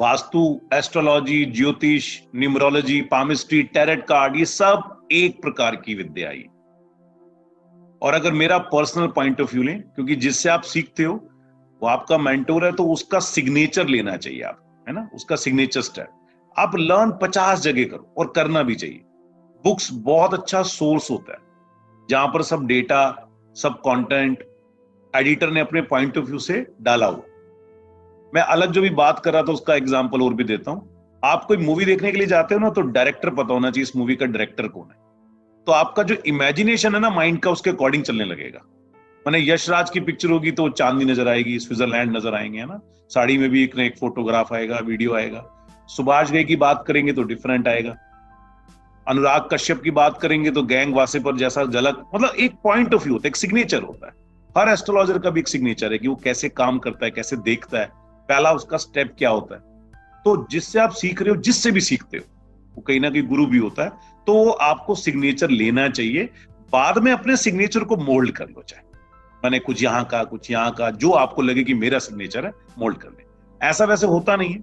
Vastu, astrology, ज्योतिष, numerology, palmistry, tarot card, ये सब एक प्रकार की विद्या आई। और अगर मेरा पर्सनल पॉइंट ऑफ व्यू लें, क्योंकि जिससे आप सीखते हो वो आपका मेंटोर है, तो उसका सिग्नेचर लेना चाहिए आप, है ना, उसका सिग्नेचर स्टेप। आप लर्न 50 जगह करो, और करना भी चाहिए। बुक्स बहुत अच्छा सोर्स होता है, जहां पर सब डेटा, सब कंटेंट एडिटर ने अपने पॉइंट ऑफ व्यू से डाला हुआ। मैं अलग जो भी बात कर रहा था उसका एग्जांपल और भी देता हूं। आप कोई मूवी देखने के लिए जाते हो ना, तो डायरेक्टर पता होना चाहिए इस मूवी का डायरेक्टर कौन है। तो आपका जो इमेजिनेशन है ना माइंड का, उसके अकॉर्डिंग चलने लगेगा। मैंने यशराज की पिक्चर होगी तो चांदनी नजर आएगी, स्विट्जरलैंड नजर आएंगे, है ना, साड़ी में भी एक ना एक फोटोग्राफ आएगा, वीडियो आएगा। सुभाष घई की बात करेंगे तो डिफरेंट आएगा। अनुराग कश्यप की बात करेंगे तो गैंग वासेपर जैसा झलक, मतलब एक पॉइंट ऑफ व्यू होता है, एक सिग्नेचर होता है। हर एस्ट्रोलॉजर का भी एक सिग्नेचर है कि वो कैसे काम करता है, कैसे देखता है, पहला उसका स्टेप क्या होता है। तो जिससे आप सीख रहे हो, जिससे भी सीखते हो, वो कहीं ना कहीं गुरु भी होता है। तो आपको सिग्नेचर लेना चाहिए, बाद में अपने सिग्नेचर को मोल्ड कर लो। चाहे मैंने कुछ यहाँ का, कुछ यहाँ का, जो आपको लगे कि मेरा सिग्नेचर है, मोल्ड कर ले। ऐसा वैसे होता नहीं है।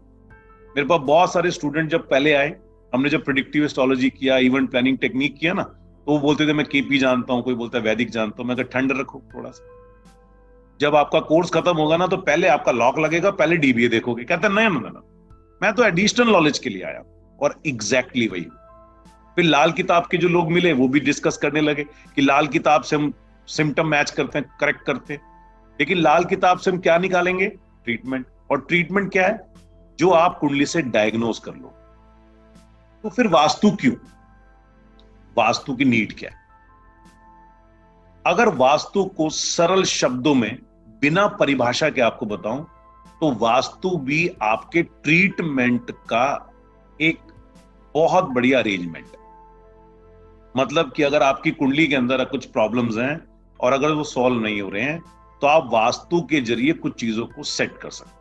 मेरे पास बहुत सारे स्टूडेंट जब पहले आए, हमने जब प्रिडिक्टिव एस्ट्रोलॉजी किया, इवेंट प्लानिंग टेक्निक किया ना, तो वो बोलते थे मैं केपी जानता हूं, कोई बोलता है वैदिक जानता हूं। मैं कहा ठंड रखो थोड़ा सा, जब आपका कोर्स खत्म होगा ना, तो पहले आपका लॉक लगेगा, पहले डीबीए देखोगे। कहते हैं नहीं नहीं, मैं तो एडिशनल नॉलेज के लिए आया। और एग्जैक्टली वही। फिर लाल किताब के जो लोग मिले वो भी डिस्कस करने लगे कि लाल किताब से हम सिम्टम मैच करते हैं, करेक्ट करते हैं, लेकिन लाल किताब से हम क्या निकालेंगे? ट्रीटमेंट। और ट्रीटमेंट क्या है? जो आप कुंडली से डायग्नोज कर लो। तो फिर वास्तु क्यों? वास्तु की नीड क्या है? अगर वास्तु को सरल शब्दों में बिना परिभाषा के आपको बताऊं, तो वास्तु भी आपके ट्रीटमेंट का एक बहुत बढ़िया अरेंजमेंट है। मतलब कि अगर आपकी कुंडली के अंदर कुछ प्रॉब्लम्स हैं और अगर वो सॉल्व नहीं हो रहे हैं, तो आप वास्तु के जरिए कुछ चीजों को सेट कर सकते हैं।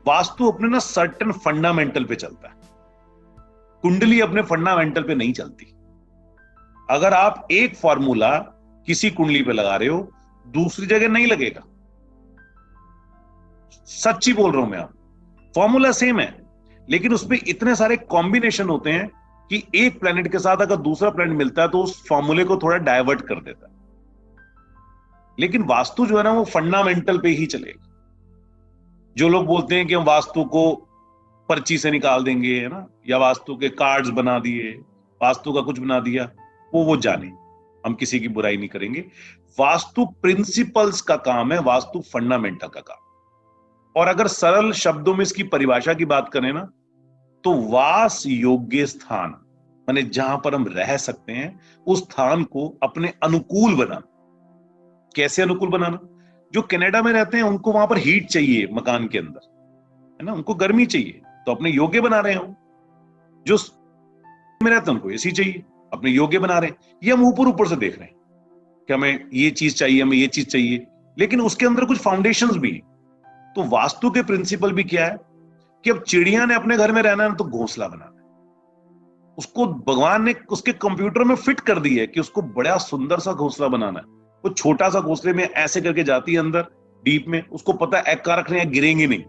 वास्तु अपने ना सर्टेन फंडामेंटल पे चलता है, कुंडली अपने फंडामेंटल पे नहीं चलती। अगर आप एक फॉर्मूला किसी कुंडली पे लगा रहे हो, दूसरी जगह नहीं लगेगा। सच्ची बोल रहा हूं मैं। आप फॉर्मूला सेम है, लेकिन उसमें इतने सारे कॉम्बिनेशन होते हैं कि एक प्लेनेट के साथ अगर दूसरा प्लेनेट मिलता है तो उस फॉर्मूले को थोड़ा डाइवर्ट कर देता है। लेकिन वास्तु जो है ना, वो फंडामेंटल पे ही चलेगा। जो लोग बोलते हैं कि हम वास्तु को पर्ची से निकाल देंगे, है ना, या वास्तु के कार्ड्स बना दिए, वास्तु का कुछ बना दिया, वो जाने। हम किसी की बुराई नहीं करेंगे। वास्तु प्रिंसिपल्स का काम है, वास्तु फंडामेंटल का काम। और अगर सरल शब्दों में इसकी परिभाषा की बात करें ना, तो वास योग्य स्थान, माने जहां पर हम रह सकते हैं, उस स्थान को अपने अनुकूल बनाना। कैसे अनुकूल बनाना? जो कनाडा में रहते हैं उनको वहां पर हीट चाहिए मकान के अंदर, है ना, उनको गर्मी चाहिए, तो अपने योग्य बना रहे हो। जो में रहते हैं उनको एसी चाहिए, अपने योग्य बना रहे हैं। ये हम ऊपर ऊपर से देख रहे हैं कि हमें ये चीज चाहिए, हमें ये चीज चाहिए, लेकिन उसके अंदर कुछ फाउंडेशंस भी हैं। तो वास्तु के प्रिंसिपल भी क्या है कि अब चिड़िया ने अपने घर में रहना है तो घोंसला बनाना है। उसको भगवान ने उसके कंप्यूटर में फिट कर दी है कि उसको बड़ा सुंदर सा घोंसला बनाना है। वो छोटा सा घोंसले में ऐसे करके जाती है अंदर डीप में, उसको पता है एग का रखने हैं, गिरेंगे नहीं।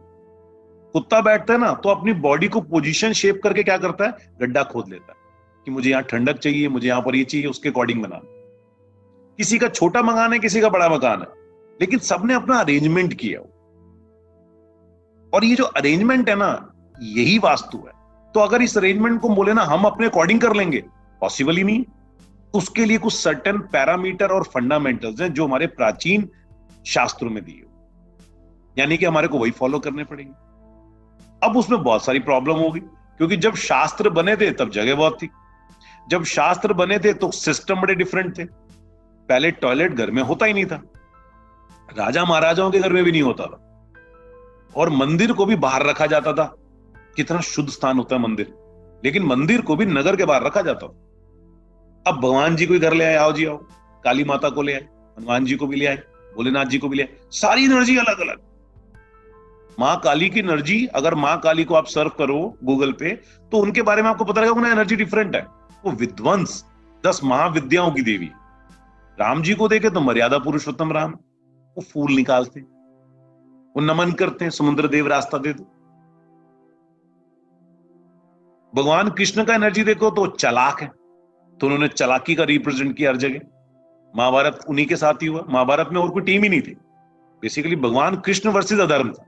कुत्ता बैठता है ना, तो अपनी बॉडी को पोजीशन शेप करके क्या करता है? गड्ढा खोद लेता है कि मुझे यहां ठंडक चाहिए, मुझे यहां पर ये चाहिए, उसके अकॉर्डिंग बनाना। किसी का छोटा मकान है, किसी का बड़ा मकान है, लेकिन सबने अपना अरेंजमेंट किया। और ये जो अरेंजमेंट है ना, यही वास्तु है। तो अगर इस अरेंजमेंट को बोले ना हम अपने अकॉर्डिंग कर लेंगे, पॉसिबल ही नहीं। उसके लिए कुछ सर्टेन पैरामीटर और फंडामेंटल्स हैं जो हमारे प्राचीन शास्त्रों में दिए, यानी कि हमारे को वही फॉलो करने पड़ेंगे। अब उसमें बहुत सारी प्रॉब्लम होगी, क्योंकि जब शास्त्र बने थे तब जगह बहुत थी। जब शास्त्र बने थे तो सिस्टम बड़े डिफरेंट थे। पहले टॉयलेट घर में होता ही नहीं था, राजा महाराजाओं के घर में भी नहीं होता था, और मंदिर को भी बाहर रखा जाता था। कितना शुद्ध स्थान होता है मंदिर, लेकिन मंदिर को भी नगर के बाहर रखा जाता था। अब भगवान जी को घर ले आए, आओ जी आओ, काली माता को ले आए, हनुमान जी को भी ले आए, भोलेनाथ जी को भी ले आए, सारी एनर्जी अलग अलग। मां काली की एनर्जी, अगर मां काली को आप सर्व करो गूगल पे, तो उनके बारे में आपको पता लगेगा उनकी एनर्जी डिफरेंट है। वो विध्वंस, 10 महाविद्याओं की देवी। राम जी को देखे तो मर्यादा पुरुषोत्तम राम, वो फूल निकालते, वो नमन करते हैं, समुद्र देव रास्ता दे दो। भगवान कृष्ण का एनर्जी देखो तो चालाक है, तो उन्होंने चालाकी का रिप्रेजेंट किया हर जगह। महाभारत उन्हीं के साथ ही हुआ, महाभारत में और कोई टीम ही नहीं थी, बेसिकली भगवान कृष्ण वर्सेस अधर्म था,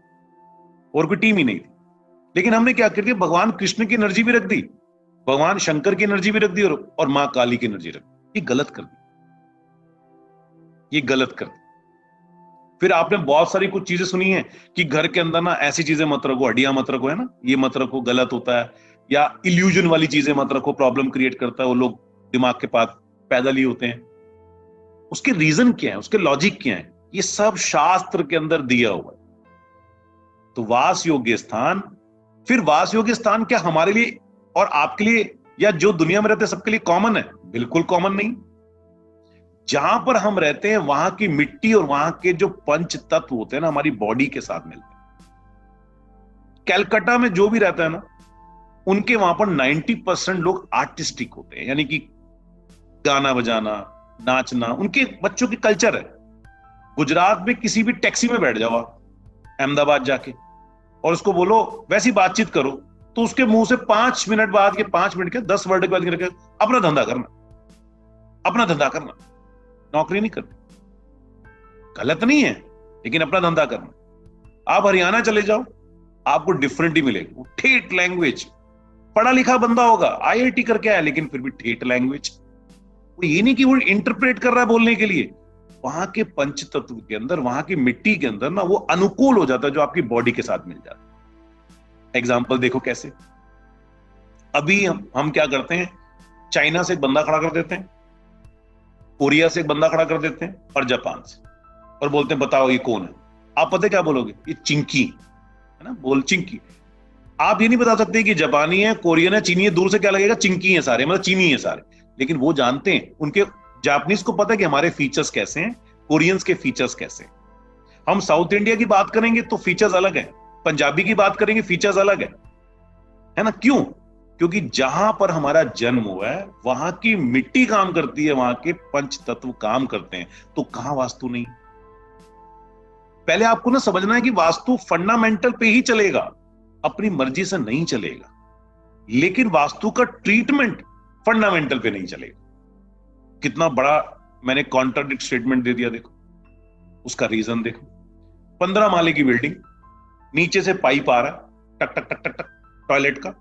और कोई टीम ही नहीं थी। लेकिन हमने क्या कर दिया, भगवान कृष्ण की एनर्जी भी रख दी, भगवान शंकर की एनर्जी भी रख दी, और मां काली की एनर्जी रख दी। ये गलत कर दी, ये गलत कर दी। फिर आपने बहुत सारी कुछ चीजें सुनी है कि घर के अंदर ना ऐसी चीजें मत रखो, हड्डियां मत रखो, है ना, ये मत रखो, गलत होता है, या इल्यूजन वाली चीजें मत रखो, प्रॉब्लम क्रिएट करता है, वो लोग दिमाग के पास पैदल ही होते हैं। उसके रीजन क्या है, उसके लॉजिक क्या है, ये सब शास्त्र के अंदर दिया हुआ है। तो वास योग्य स्थान, फिर वास योग्य स्थान क्या हमारे लिए और आपके लिए या जो दुनिया में रहते हैं सबके लिए कॉमन है? बिल्कुल कॉमन नहीं। जहां पर हम रहते हैं वहां की मिट्टी और वहां के जो पंच तत्व होते हैं ना, हमारी बॉडी के साथ मिलते हैं। कैलकाटा में जो भी रहता है ना, उनके वहां पर 90% लोग आर्टिस्टिक होते हैं, यानी कि गाना बजाना, नाचना उनके बच्चों की कल्चर है। गुजरात में किसी भी टैक्सी में बैठ जाओ अहमदाबाद जाके, और उसको बोलो वैसी बातचीत करो, तो उसके मुंह से 5 मिनट बाद के 5 मिनट के 10 वर्ड के बाद अपना धंधा करना, अपना धंधा करना, नौकरी नहीं करनी। गलत नहीं है, लेकिन अपना धंधा करना। आप हरियाणा चले जाओ, आपको डिफरेंट ही मिलेगी, ठेठ लैंग्वेज। पढ़ा लिखा बंदा होगा, IIT करके आया, लेकिन फिर भी ठेठ लैंग्वेज। वो ये नहीं कि वो इंटरप्रेट कर रहा है बोलने के लिए, वहां के पंच तत्व के अंदर, वहां की मिट्टी के अंदर ना वो अनुकूल हो जाता है, जो आपकी बॉडी के साथ मिल जाता है। एग्जाम्पल देखो कैसे। अभी हम क्या करते हैं, चाइना से एक बंदा खड़ा कर देते हैं, कोरिया से एक बंदा खड़ा कर देते हैं, और जापान से, और बोलते हैं बताओ ये कौन है। आप पता क्या बोलोगे? ये चिंकी है ना, बोल चिंकी। आप ये नहीं बता सकते कि जापानी है, कोरियन है, चीनी है, दूर से क्या लगेगा, चिंकी है सारे, मतलब चीनी है सारे। लेकिन वो जानते हैं, उनके जापानीज को पता है कि हमारे फीचर्स कैसे हैं, कोरियंस के फीचर्स कैसे हैं। हम साउथ इंडिया की बात करेंगे तो फीचर्स अलग है, पंजाबी की बात करेंगे फीचर्स अलग है ना। क्यों? क्योंकि जहां पर हमारा जन्म हुआ है वहां की मिट्टी काम करती है, वहां के पंच तत्व काम करते हैं। तो कहां वास्तु नहीं? पहले आपको ना समझना है कि वास्तु फंडामेंटल पे ही चलेगा, अपनी मर्जी से नहीं चलेगा। लेकिन वास्तु का ट्रीटमेंट फंडामेंटल पे नहीं चलेगा। कितना बड़ा मैंने कॉन्ट्राडिक्ट स्टेटमेंट दे दिया, देखो उसका रीजन देखो। 15 माले की बिल्डिंग, नीचे से पाइप आ रहा है, टक टक टक टक टक, टॉयलेट का।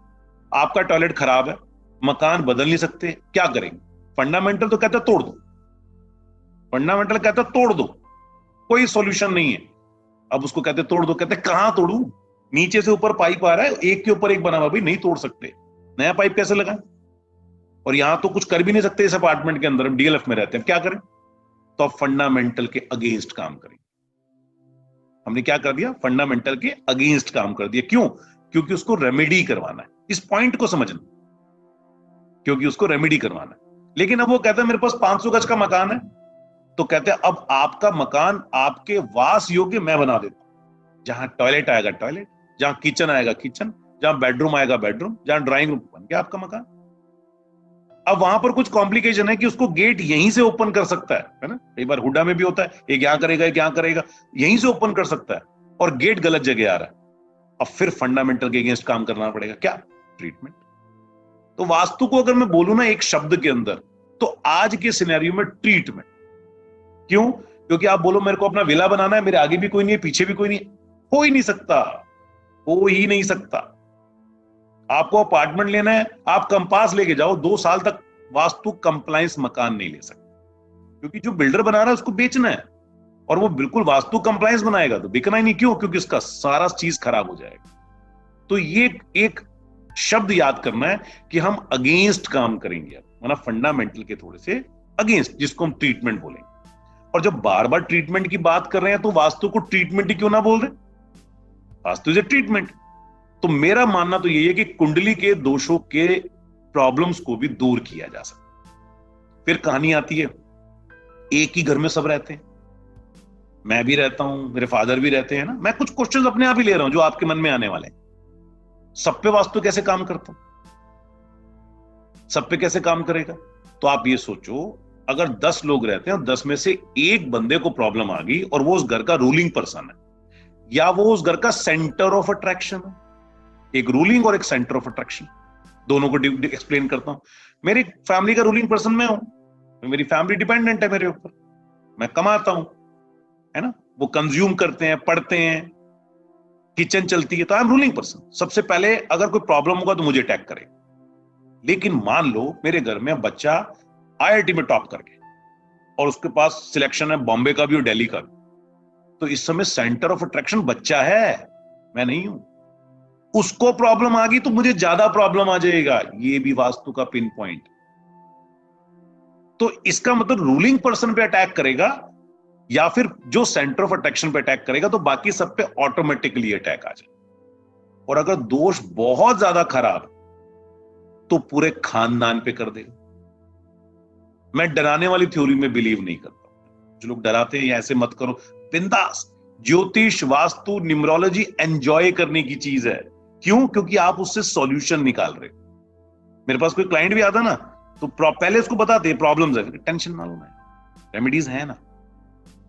आपका टॉयलेट खराब है, मकान बदल नहीं सकते, क्या करेंगे? फंडामेंटल तो कहता है तोड़ दो, फंडामेंटल कहता है तोड़ दो, कोई सॉल्यूशन नहीं है। अब उसको कहते तोड़ दो, कहते कहां तोड़ू, नीचे से ऊपर पाइप आ रहा है, एक के ऊपर एक बना हुआ, भाई नहीं तोड़ सकते, नया पाइप कैसे लगाएं? और यहां तो कुछ कर भी नहीं सकते, इस अपार्टमेंट के अंदर हम DLF में रहते हैं, क्या करें? तो अब फंडामेंटल के अगेंस्ट काम करें। हमने क्या कर दिया? फंडामेंटल के अगेंस्ट काम कर दिया। क्यों? क्योंकि उसको रेमेडी करवाना है। इस पॉइंट को समझना, क्योंकि उसको रेमेडी करवाना है। लेकिन अब वो कहता है मेरे पास 500 गज का मकान है, तो कहते हैं अब आपका मकान आपके वास योग्य मैं बना देता हूं। जहां टॉयलेट आएगा टॉयलेट, जहां किचन आएगा किचन, जहां बेडरूम आएगा बेडरूम, जहां ड्राइंग रूम, बन गया आपका मकान। अब वहां पर कुछ कॉम्प्लिकेशन है कि उसको गेट यहीं से ओपन कर सकता है ना। कई बार हुडा में भी होता है, एक यहां करेगा एक यहां करेगा, यहीं से ओपन कर सकता है, और गेट गलत जगह आ रहा है। अब फिर फंडामेंटल के अगेंस्ट काम करना पड़ेगा, क्या? ट्रीटमेंट। तो वास्तु को अगर मैं बोलूं ना एक शब्द के अंदर, तो आज के सिनेरियो में ट्रीटमेंट। क्यों? क्योंकि आप बोलो मेरे को अपना विला बनाना है, मेरे आगे भी कोई नहीं है, पीछे भी कोई नहीं है, हो ही नहीं सकता, हो ही नहीं सकता। आपको अपार्टमेंट लेना है, आप कंपास लेके जाओ, 2 साल तक वास्तु कंप्लायंस मकान नहीं ले सकते, क्योंकि जो बिल्डर बना रहा है उसको बेचना है, और वो बिल्कुल वास्तु कंप्लायंस बनाएगा तो बिकना ही नहीं। क्यों? क्योंकि उसका सारा चीज खराब हो जाएगा। तो ये एक शब्द याद करना है कि हम अगेंस्ट काम करेंगे, मतलब फंडामेंटल के थोड़े से अगेंस्ट, जिसको हम ट्रीटमेंट बोलेंगे। और जब बार बार ट्रीटमेंट की बात कर रहे हैं तो वास्तु को ट्रीटमेंट ही क्यों ना बोल रहे? Vastu is a treatment. तो मेरा मानना तो यही है कि कुंडली के दोषों के प्रॉब्लम्स को भी दूर किया जा सकता। फिर कहानी आती है, एक ही घर में सब रहते हैं, मैं भी रहता हूं, मेरे फादर भी रहते हैं ना। मैं कुछ क्वेश्चंस अपने आप ही ले रहा हूं जो आपके मन में आने वाले हैं। सब पे वास्तु कैसे काम करता? सब पे कैसे काम करेगा? तो आप ये सोचो, अगर 10 लोग रहते हैं और 10 में से एक बंदे को प्रॉब्लम आ गई और वो उस घर का रूलिंग पर्सन है, या वो उस घर का सेंटर ऑफ अट्रैक्शन है, एक रूलिंग और एक सेंटर ऑफ अट्रैक्शन, दोनों को एक्सप्लेन करता हूं। मेरी फैमिली का रूलिंग पर्सन मैं हूं, मेरी फैमिली डिपेंडेंट है मेरे ऊपर, मैं कमाता हूं, है ना, वो कंज्यूम करते हैं, पढ़ते हैं, किचन चलती है, तो आई एम रूलिंग पर्सन। सबसे पहले अगर कोई प्रॉब्लम होगा तो मुझे अटैक करेगा। लेकिन मान लो मेरे घर में बच्चा आईआईटी में टॉप करके, और उसके पास सिलेक्शन है बॉम्बे का भी और दिल्ली का भी, तो इस समय सेंटर ऑफ अट्रैक्शन बच्चा है, मैं नहीं हूं। उसको प्रॉब्लम आ गई तो मुझे ज्यादा प्रॉब्लम आ जाएगा, ये भी वास्तु का पिन पॉइंट। तो इसका मतलब रूलिंग पर्सन पे अटैक करेगा या फिर जो सेंटर ऑफ अट्रैक्शन पे अटैक करेगा, तो बाकी सब पे ऑटोमेटिकली अटैक आ जाए। और अगर दोष बहुत ज्यादा खराब तो पूरे खानदान पे कर देगा। मैं डराने वाली थ्योरी में बिलीव नहीं करता। जो लोग डराते हैं ऐसे मत करो, बिंदास। ज्योतिष, वास्तु, न्यूमरोलॉजी एंजॉय करने की चीज है। क्यों? क्योंकि आप उससे सॉल्यूशन निकाल रहे। मेरे पास कोई क्लाइंट भी आता ना, तो पहले उसको बताते हैं प्रॉब्लम्स है, टेंशन मालूम है, रेमेडीज है ना,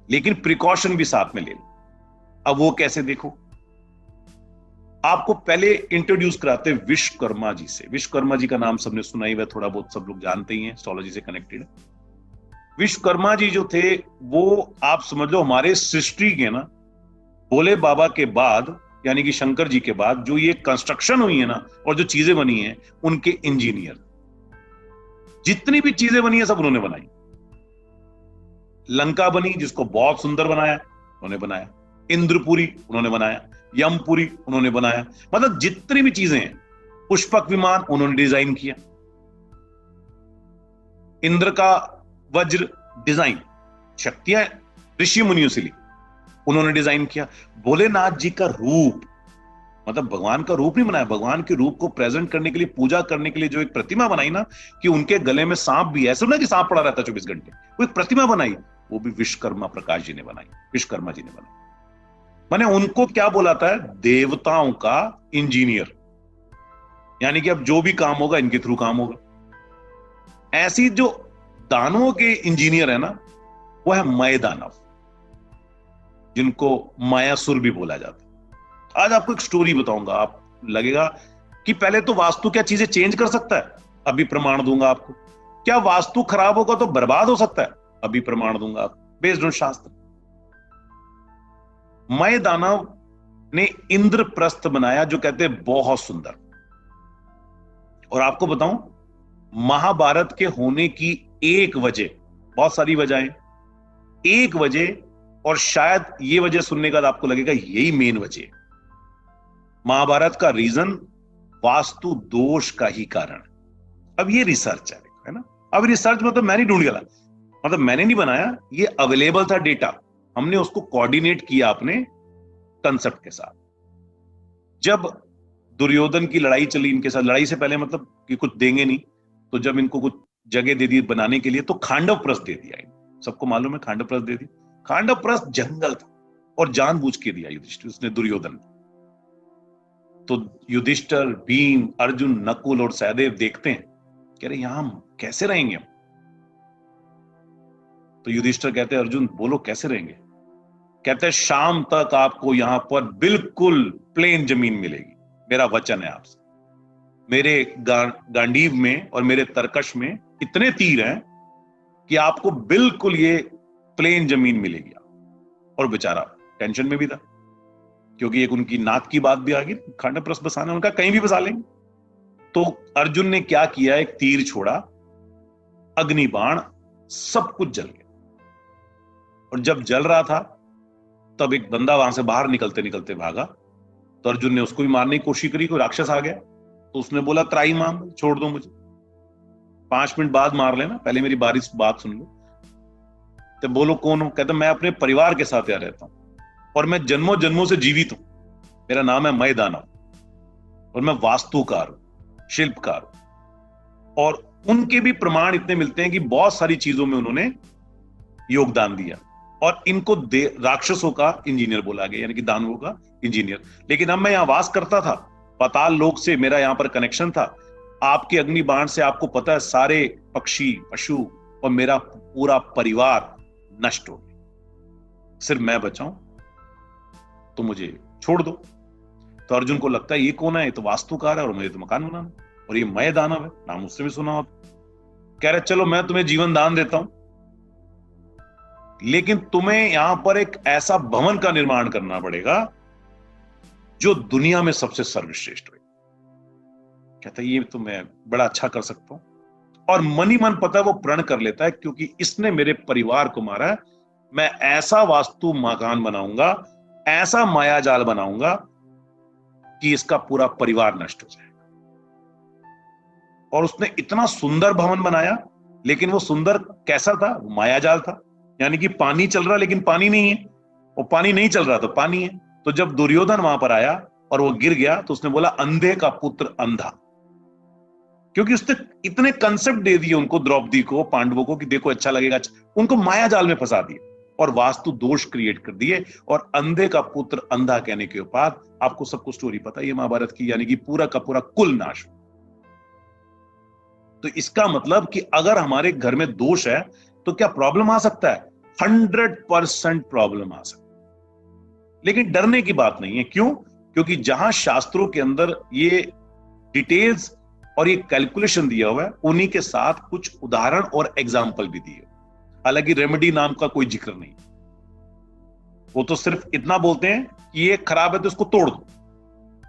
लेकिन प्रिकॉशन भी साथ में ले लो। अब वो कैसे? देखो, आपको पहले इंट्रोड्यूस कराते हैं विश्वकर्मा जी से। विश्वकर्मा जी का नाम सबने सुना ही, वह थोड़ा बहुत सब लोग जानते ही हैं, एस्ट्रोलॉजी से कनेक्टेड। विश्वकर्मा जी जो थे, वो आप समझ लो हमारे सृष्टि के ना, भोले बाबा के बाद, यानी कि शंकर जी के बाद जो ये कंस्ट्रक्शन हुई है ना, और जो चीजें बनी हैं, उनके इंजीनियर। जितनी भी चीजें बनी है सब उन्होंने बनाई। लंका बनी, जिसको बहुत सुंदर बनाया उन्होंने बनाया। इंद्रपुरी उन्होंने बनाया, यमपुरी उन्होंने बनाया, मतलब जितनी भी चीजें हैं। पुष्पक विमान उन्होंने डिजाइन किया, इंद्र का वज्र डिजाइन, शक्तियां ऋषि मुनियों से ली, उन्होंने डिजाइन किया। भोलेनाथ जी का रूप, मतलब भगवान का रूप नहीं बनाया, भगवान के रूप को प्रेजेंट करने के लिए, पूजा करने के लिए जो एक प्रतिमा बनाई ना, कि उनके गले में सांप भी है, ऐसा ना कि सांप पड़ा रहता 24 घंटे, वो एक प्रतिमा बनाई, वो भी विश्वकर्मा प्रकाश जी ने बनाई, विश्वकर्मा जी ने बनाई। मैंने उनको क्या बोला था? देवताओं का इंजीनियर। यानी कि अब जो भी काम होगा इनके थ्रू काम होगा। ऐसी जो दानवों के इंजीनियर है ना, वो है मय दानव, जिनको मायासुर भी बोला जाता है। आज आपको एक स्टोरी बताऊंगा, आप लगेगा कि पहले तो वास्तु क्या चीजें चेंज कर सकता है, अभी प्रमाण दूंगा आपको। क्या वास्तु खराब होगा तो बर्बाद हो सकता है, अभी प्रमाण दूंगा आपको, बेस्ड ऑन शास्त्र। मय दानव ने इंद्रप्रस्थ बनाया, जो कहते हैं बहुत सुंदर। और आपको बताऊं, महाभारत के होने की एक वजह, बहुत सारी वजहें, एक वजह, और शायद ये वजह सुनने का आपको लगेगा यही मेन वजह, महाभारत का रीजन वास्तु दोष का ही कारण। अब ये रिसर्च है ना, अब रिसर्च मतलब मैं नहीं ढूंढ गया, मतलब मैंने नहीं बनाया, ये अवेलेबल था डेटा, हमने उसको कोऑर्डिनेट किया अपने कंसेप्ट के साथ। जब दुर्योधन की लड़ाई चली इनके साथ, लड़ाई से पहले मतलब कि कुछ देंगे नहीं, तो जब इनको कुछ जगह दे दी बनाने के लिए, तो खांडव प्रस्थ दे दिया इनको। सबको मालूम है खांडव प्रस्थ दे दी। खांडव प्रस्थ जंगल था, और जानबूझ के दिया युधिष्ठिर, उसने दुर्योधन। तो युधिष्ठिर, भीम, अर्जुन, नकुल और सहदेव देखते हैं, कह रहे यहां हम कैसे रहेंगे हम? तो युधिष्ठिर कहते हैं, अर्जुन बोलो कैसे रहेंगे? कहते हैं शाम तक आपको यहां पर बिल्कुल प्लेन जमीन मिलेगी, मेरा वचन है आपसे। मेरे गांडीव में और मेरे तरकश में इतने तीर हैं कि आपको बिल्कुल ये प्लेन जमीन मिलेगी। और बेचारा टेंशन में भी था, क्योंकि एक उनकी नाक की बात भी आ गई, खांडव प्रस्थ बसाना, उनका कहीं भी बसा लेंगे। तो अर्जुन ने क्या किया, एक तीर छोड़ा, अग्निबाण, सब कुछ जल गया। और जब जल रहा था, तब एक बंदा वहां से बाहर निकलते निकलते भागा। तो अर्जुन ने उसको भी मारने की कोशिश करी, कोई राक्षस आ गया, तो उसने बोला त्राई माम, छोड़ दो मुझे, 5 मिनट बाद मार लेना, पहले मेरी बात सुन लो। तो बोलो कौन हो? कहते मैं अपने परिवार के साथ यहाँ रहता हूं, और मैं जन्मों जन्मों से जीवित हूं, मेरा नाम है मय दानव, और मैं वास्तुकार हूं, शिल्पकार हूं। और उनके भी प्रमाण इतने मिलते हैं कि बहुत सारी चीजों में उन्होंने योगदान दिया, और इनको राक्षसों का इंजीनियर बोला गया, यानी कि दानवों का इंजीनियर। लेकिन अब मैं यहां वास करता था, पाताल लोक से मेरा यहां पर कनेक्शन था। आपके अग्निबाण से आपको पता है सारे पक्षी, पशु और मेरा पूरा परिवार नष्ट हो गया, सिर्फ मैं बचाऊं, तो मुझे छोड़ दो। तो अर्जुन को लगता है ये कौन है, ये तो वास्तुकार है और मुझे तो मकान बनाना। और ये मय दानव है, नाम उससे भी सुना होता। कह रहे चलो मैं तुम्हें जीवन दान देता हूं, लेकिन तुम्हें यहां पर एक ऐसा भवन का निर्माण करना पड़ेगा जो दुनिया में सबसे सर्वश्रेष्ठ हो। कहता है ये तो मैं बड़ा अच्छा कर सकता हूं, और मन ही मन पता है वो प्रण कर लेता है, क्योंकि इसने मेरे परिवार को मारा है, मैं ऐसा वास्तु मकान बनाऊंगा, ऐसा माया जाल बनाऊंगा कि इसका पूरा परिवार नष्ट हो जाएगा। और उसने इतना सुंदर भवन बनाया, लेकिन वो सुंदर कैसा था? वो माया जाल था। यानी कि पानी चल रहा लेकिन पानी नहीं है, वो पानी नहीं चल रहा तो पानी है। तो जब दुर्योधन वहां पर आया और वो गिर गया, तो उसने बोला अंधे का पुत्र अंधा, क्योंकि उसने इतने कंसेप्ट दे दिए उनको, द्रौपदी को, पांडवों को, कि देखो अच्छा लगेगा, उनको माया जाल में फंसा दिए और वास्तु दोष क्रिएट कर दिए। और अंधे का पुत्र अंधा कहने के बाद आपको सबको स्टोरी पता है महाभारत की, यानी कि पूरा का पूरा कुल नाश। तो इसका मतलब कि अगर हमारे घर में दोष है तो क्या प्रॉब्लम आ सकता है? 100% प्रॉब्लम आ सकता है। लेकिन डरने की बात नहीं है। क्यों? क्योंकि जहां शास्त्रों के अंदर ये डिटेल्स और ये कैलकुलेशन दिया हुआ है, उन्हीं के साथ कुछ उदाहरण और एग्जाम्पल भी दिए। हालांकि रेमेडी नाम का कोई जिक्र नहीं, वो तो सिर्फ इतना बोलते हैं कि ये खराब है तो इसको तोड़ दो,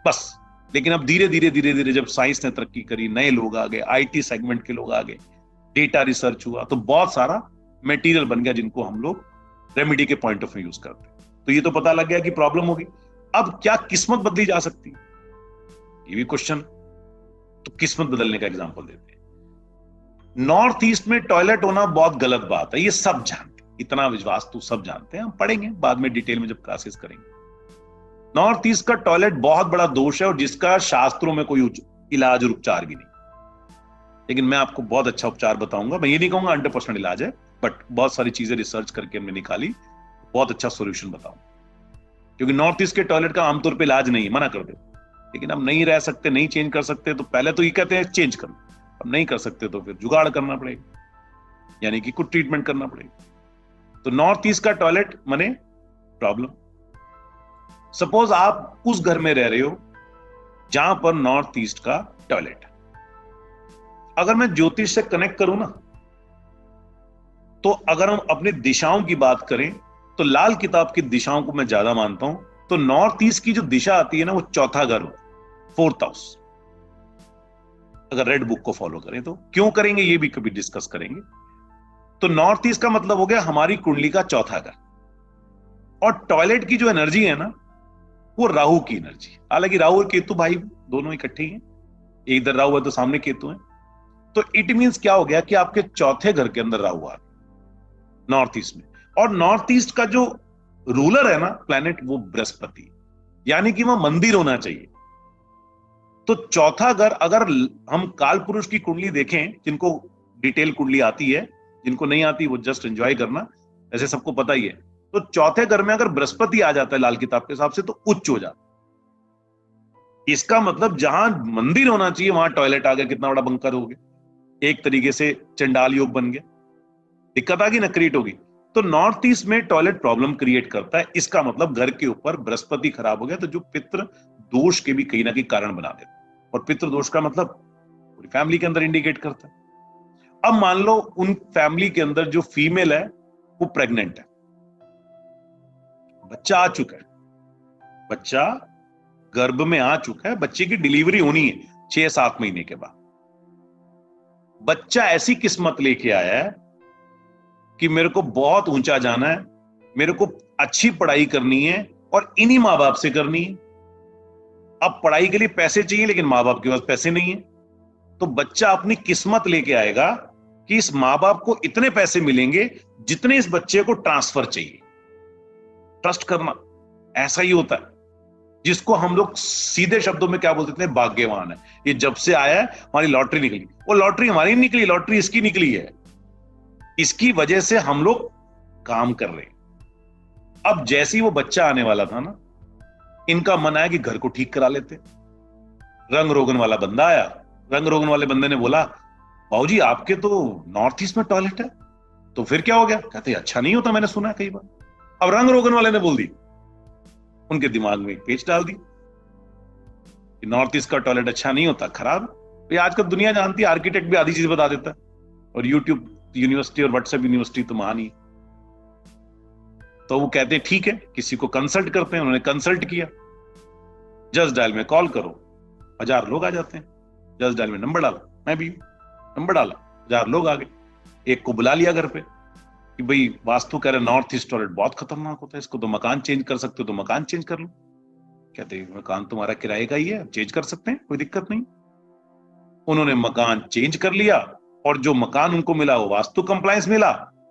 बस। लेकिन अब धीरे धीरे धीरे धीरे जब साइंस ने तरक्की करी, नए लोग आ गए, आईटी सेगमेंट के लोग आ गए, डेटा रिसर्च हुआ, तो बहुत सारा मटेरियल बन गया जिनको हम लोग रेमेडी के पॉइंट ऑफ व्यू यूज करते हैं। तो ये तो पता लग गया कि प्रॉब्लम होगी। अब क्या किस्मत बदली जा सकती है? ये भी क्वेश्चन। तो किस्मत बदलने का एग्जांपल देते हैं। नॉर्थ ईस्ट में टॉयलेट होना बहुत गलत बात है, ये सब जानते हैं, इतना विश्वास तो सब जानते हैं, हम पढ़ेंगे बाद में डिटेल में जब क्लासेस करेंगे। नॉर्थ ईस्ट का टॉयलेट बहुत बड़ा दोष है, और जिसका शास्त्रों में कोई इलाज और उपचार भी नहीं। लेकिन मैं आपको बहुत अच्छा उपचार बताऊंगा। मैं ये नहीं कहूंगा 100% इलाज है, बट बहुत सारी चीजें रिसर्च करके हमने निकाली, बहुत अच्छा सोल्यूशन बताऊंगा। क्योंकि नॉर्थ ईस्ट के टॉयलेट का आमतौर पर इलाज नहीं, मना कर दे। लेकिन हम नहीं रह सकते, नहीं चेंज कर सकते, तो पहले तो ये कहते हैं चेंज कर लो, अब नहीं कर सकते तो फिर जुगाड़ करना पड़ेगा, यानी कि कुछ ट्रीटमेंट करना पड़ेगा। तो नॉर्थ ईस्ट का टॉयलेट माने प्रॉब्लम। सपोज आप उस घर में रह रहे हो जहां पर नॉर्थ ईस्ट का टॉयलेट है। अगर मैं ज्योतिष से कनेक्ट करूं ना, तो अगर हम अपनी दिशाओं की बात करें तो लाल किताब की दिशाओं को मैं ज्यादा मानता हूं। तो नॉर्थ ईस्ट की जो दिशा आती है ना, वो चौथा घर हो, 4th हाउस। अगर रेड बुक को फॉलो करें तो क्यों करेंगे, ये भी कभी डिस्कस करेंगे। तो नॉर्थ ईस्ट का मतलब हो गया हमारी कुंडली का चौथा घर। और टॉयलेट की जो एनर्जी है ना, वो राहु की एनर्जी। हालांकि राहु और केतु भाई दोनों इकट्ठे ही हैं, इधर राहु है तो सामने केतु है। तो इट मींस क्या हो गया कि आपके चौथे घर के अंदर राहु आ गया नॉर्थ ईस्ट में। और नॉर्थ ईस्ट का जो रूलर है ना प्लैनेट, वो बृहस्पति, यानी कि वह मंदिर होना चाहिए। तो चौथा घर, अगर हम काल पुरुष की कुंडली देखें, जिनको डिटेल कुंडली आती है, जिनको नहीं आती वो जस्ट एंजॉय करना, ऐसे सबको पता ही है। तो चौथे घर में अगर बृहस्पति आ जाता है लाल किताब के हिसाब से, तो उच्च हो जाता है। इसका मतलब जहां मंदिर होना चाहिए वहां टॉयलेट आ गया, कितना बड़ा बंकर हो गया, एक तरीके से चंडाल योग बन गया। दिक्कत आ गई ना, क्रिएट होगी। तो नॉर्थ ईस्ट में टॉयलेट प्रॉब्लम क्रिएट करता है। इसका मतलब घर के ऊपर बृहस्पति खराब हो गया, तो जो पितृ दोष के भी कहीं ना कहीं कारण बना देता है। और पितृ दोष का मतलब पूरी फैमिली के अंदर इंडिकेट करता है। अब मान लो उन फैमिली के अंदर जो फीमेल है वो प्रेग्नेंट है, बच्चा आ चुका है, बच्चा गर्भ में आ चुका है, बच्चे की डिलीवरी होनी है 6-7 महीने के बाद। बच्चा ऐसी किस्मत लेके आया है कि मेरे को बहुत ऊंचा जाना है, मेरे को अच्छी पढ़ाई करनी है, और इन्हीं मां बाप से करनी है। अब पढ़ाई के लिए पैसे चाहिए, लेकिन मां बाप के पास पैसे नहीं है। तो बच्चा अपनी किस्मत लेके आएगा कि इस मां बाप को इतने पैसे मिलेंगे जितने इस बच्चे को ट्रांसफर चाहिए। ट्रस्ट करना ऐसा ही होता है, जिसको हम लोग सीधे शब्दों में क्या बोलते थे, भाग्यवान है, ये जब से आया है हमारी लॉटरी निकली। वो लॉटरी हमारी नहीं निकली, लॉटरी इसकी निकली है। इसकी वजह से हम लोग काम कर रहे हैं। अब जैसे ही वो बच्चा आने वाला था ना, इनका मन आया कि घर को ठीक करा लेते। रंग रोगन वाला बंदा आया। रंग रोगन वाले बंदे ने बोला, बाबूजी आपके तो नॉर्थ ईस्ट में टॉयलेट है। तो फिर क्या हो गया? कहते अच्छा नहीं होता, मैंने सुना है कई बार। अब रंग रोगन वाले ने बोल दी, उनके दिमाग में एक पेच डाल दी कि नॉर्थ ईस्ट का टॉयलेट अच्छा नहीं होता, खराब। तो ये आजकल दुनिया जानती है, आर्किटेक्ट भी आधी चीज बता देता है, और यूट्यूब यूनिवर्सिटी और व्हाट्सएप यूनिवर्सिटी तो महान ही। तो वो कहते हैं ठीक है, किसी को कंसल्ट करते हैं, उन्होंने कंसल्ट किया, जस्ट डायल में कॉल करो, 1000 लोग आ जाते हैं। जस्ट डायल में नंबर डाला, मैं भी नंबर डाला, 1000 लोग आ गए। एक को बुला लिया घर पे कि भाई वास्तु कह रहे नॉर्थ ईस्ट टॉयलेट बहुत खतरनाक होता है, इसको तो मकान चेंज कर सकते हो तो मकान चेंज कर लो। कहते हैं मकान तुम्हारा किराए का ही है, चेंज कर सकते हैं, कोई दिक्कत नहीं। उन्होंने मकान चेंज कर लिया, और जो मकान उनको मिला वो वास्तु कंप्लायंस मिला,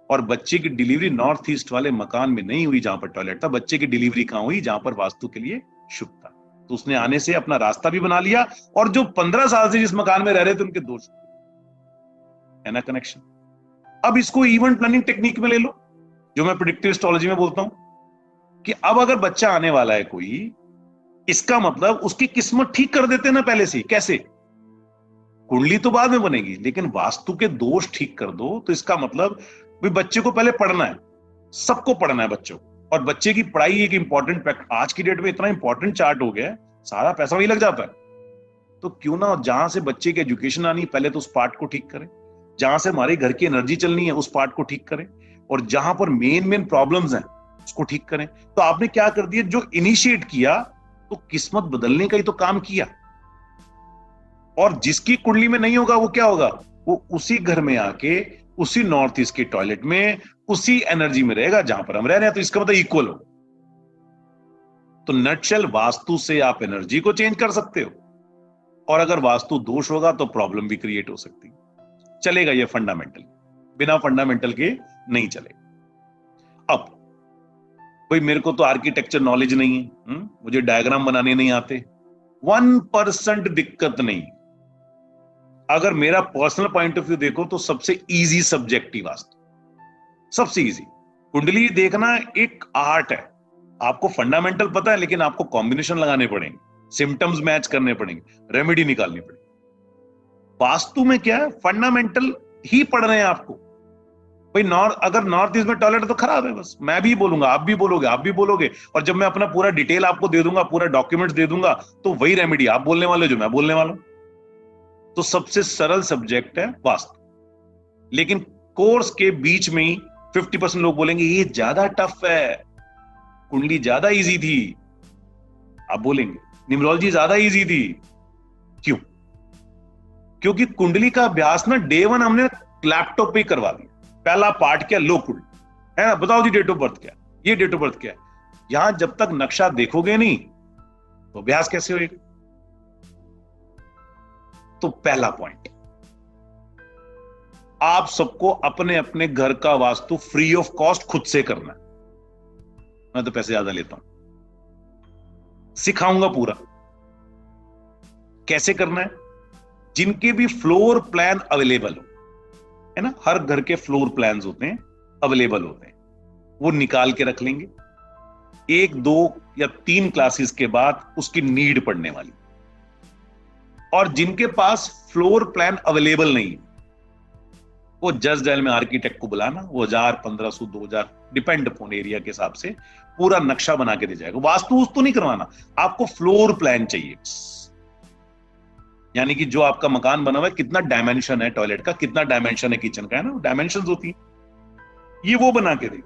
और बच्चे की डिलीवरी नॉर्थ ईस्ट वाले मकान में नहीं हुई जहां पर टॉयलेट था, बच्चे की डिलीवरी कहां हुई, जहां पर वास्तु के लिए शुभ था। तो उसने आने से अपना रास्ता भी बना लिया, और जो 15 साल से जिस मकान में रह रहे थे उनके दोष है ना कनेक्शन। अब इसको इवेंट प्लानिंग टेक्निक में ले लो, जो मैं प्रेडिक्टिव एस्ट्रोलॉजी में बोलता हूं, कि अब अगर बच्चा आने वाला है कोई, इसका मतलब उसकी किस्मत ठीक कर देते ना पहले से। कैसे? कुंडली तो बाद में बनेगी, लेकिन वास्तु के दोष ठीक कर दो, तो इसका मतलब भी बच्चे को पहले पढ़ना है, सबको पढ़ना है बच्चों को। और बच्चे की पढ़ाई एक इंपॉर्टेंट फैक्ट, आज की डेट में इतना इंपॉर्टेंट चार्ट हो गया है, सारा पैसा वही लग जाता है। तो क्यों ना जहां से बच्चे की एजुकेशन आनी, पहले तो उस पार्ट को ठीक करें, जहां से हमारे घर की एनर्जी चलनी है उस पार्ट को ठीक करें, और जहां पर मेन प्रॉब्लम्स हैं उसको ठीक करें। तो आपने क्या कर दिया, जो इनिशिएट किया, तो किस्मत बदलने का ही तो काम किया। और जिसकी कुंडली में नहीं होगा वो क्या होगा, वो उसी घर में आके, उसी नॉर्थ ईस्ट के टॉयलेट में, उसी एनर्जी में रहेगा जहां पर हम रह रहे हैं। तो इसका मतलब इक्वल हो। तो नटशेल, वास्तु से आप एनर्जी को चेंज कर सकते हो, और अगर वास्तु दोष होगा तो प्रॉब्लम भी क्रिएट हो सकती है। चलेगा ये फंडामेंटल, बिना फंडामेंटल के नहीं चलेगा। अब भाई मेरे को तो आर्किटेक्चर नॉलेज नहीं है, मुझे डायग्राम बनाने नहीं आते, 1% दिक्कत नहीं। अगर मेरा पर्सनल पॉइंट ऑफ व्यू देखो तो सबसे इजी सब्जेक्ट ही वास्तु, सबसे इजी। कुंडली देखना एक आर्ट है, आपको फंडामेंटल पता है, लेकिन आपको कॉम्बिनेशन लगाने पड़ेंगे, सिम्टम्स मैच करने पड़ेंगे, रेमेडी निकालनी पड़ेगी। वास्तु में क्या है, फंडामेंटल ही पढ़ रहे हैं आपको। भाई अगर नॉर्थ ईस्ट में टॉयलेट तो खराब है, बस मैं भी बोलूंगा, आप भी बोलोगे, आप भी बोलोगे, और जब मैं अपना पूरा डिटेल आपको दे दूंगा, पूरा डॉक्यूमेंट दे दूंगा, तो वही रेमेडी आप बोलने वाले जो मैं बोलने वाला हूं। तो सबसे सरल सब्जेक्ट है वास्तु, लेकिन कोर्स के बीच में ही 50% लोग बोलेंगे ये ज्यादा टफ है, कुंडली ज्यादा इजी थी। आप बोलेंगे न्यूमरोलॉजी ज्यादा इजी थी, क्यों? क्योंकि कुंडली का अभ्यास ना डे 1 हमने लैपटॉप पे ही करवा दिया। पहला पार्ट क्या, लो कुंडली है ना, बताओ जी डेट ऑफ बर्थ क्या, ये डेट ऑफ बर्थ क्या है। यहां जब तक नक्शा देखोगे नहीं तो अभ्यास कैसे होगा। तो पहला पॉइंट, आप सबको अपने अपने घर का वास्तु फ्री ऑफ कॉस्ट खुद से करना है। मैं तो पैसे ज्यादा लेता हूं, सिखाऊंगा पूरा कैसे करना है। जिनके भी फ्लोर प्लान अवेलेबल हो, है ना, हर घर के फ्लोर प्लान्स होते हैं, अवेलेबल होते हैं, वो निकाल के रख लेंगे। 1, 2 या 3 क्लासेस के बाद उसकी नीड पड़ने वाली। और जिनके पास फ्लोर प्लान अवेलेबल नहीं, वो जस्ट डायल में आर्किटेक्ट को बुलाना, वो 1000, 1500, 2000 डिपेंड अपॉन एरिया के हिसाब से पूरा नक्शा बना के दे जाएगा। वास्तु तो नहीं करवाना, आपको फ्लोर प्लान चाहिए, यानी कि जो आपका मकान बना हुआ है, कितना डायमेंशन है टॉयलेट का, कितना डायमेंशन है किचन का, है ना, डायमेंशन होती है, ये वो बना के दे।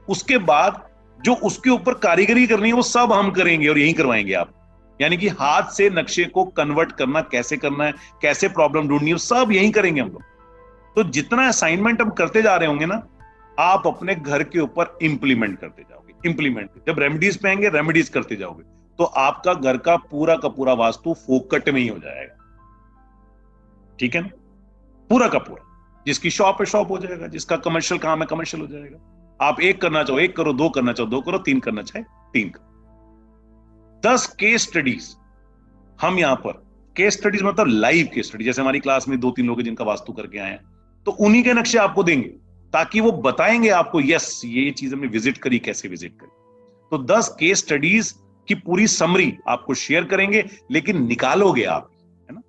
उसके बाद जो उसके ऊपर कारीगरी करनी है वो सब हम करेंगे, और यही करवाएंगे आप। यानी कि हाथ से नक्शे को कन्वर्ट करना कैसे करना है, कैसे प्रॉब्लम ढूंढनी है, सब यही करेंगे हम लोग। तो जितना असाइनमेंट हम करते जा रहे होंगे ना, आप अपने घर के ऊपर इंप्लीमेंट करते जाओगे। इंप्लीमेंट जब रेमेडीज पे आएंगे, रेमेडीज करते जाओगे, तो आपका घर का पूरा वास्तु फोकट में ही हो जाएगा। ठीक है ना, पूरा का पूरा। जिसकी शॉप है शॉप हो जाएगा, जिसका कमर्शियल काम है कमर्शियल हो जाएगा। आप 1 करना चाहो 1 करो, 2 करना चाहो 2 करो, 3 करना चाहे 3 करो। 10 केस स्टडीज हम यहां पर, केस स्टडीज मतलब लाइव केस स्टडी, जैसे हमारी क्लास में 2-3 लोग हैं जिनका वास्तु करके आए हैं, तो उन्हीं के नक्शे आपको देंगे, ताकि वो बताएंगे आपको यस ये चीज हमने विजिट करी, कैसे विजिट करी। तो 10 केस स्टडीज की पूरी समरी आपको शेयर करेंगे, लेकिन निकालोगे आप, है ना,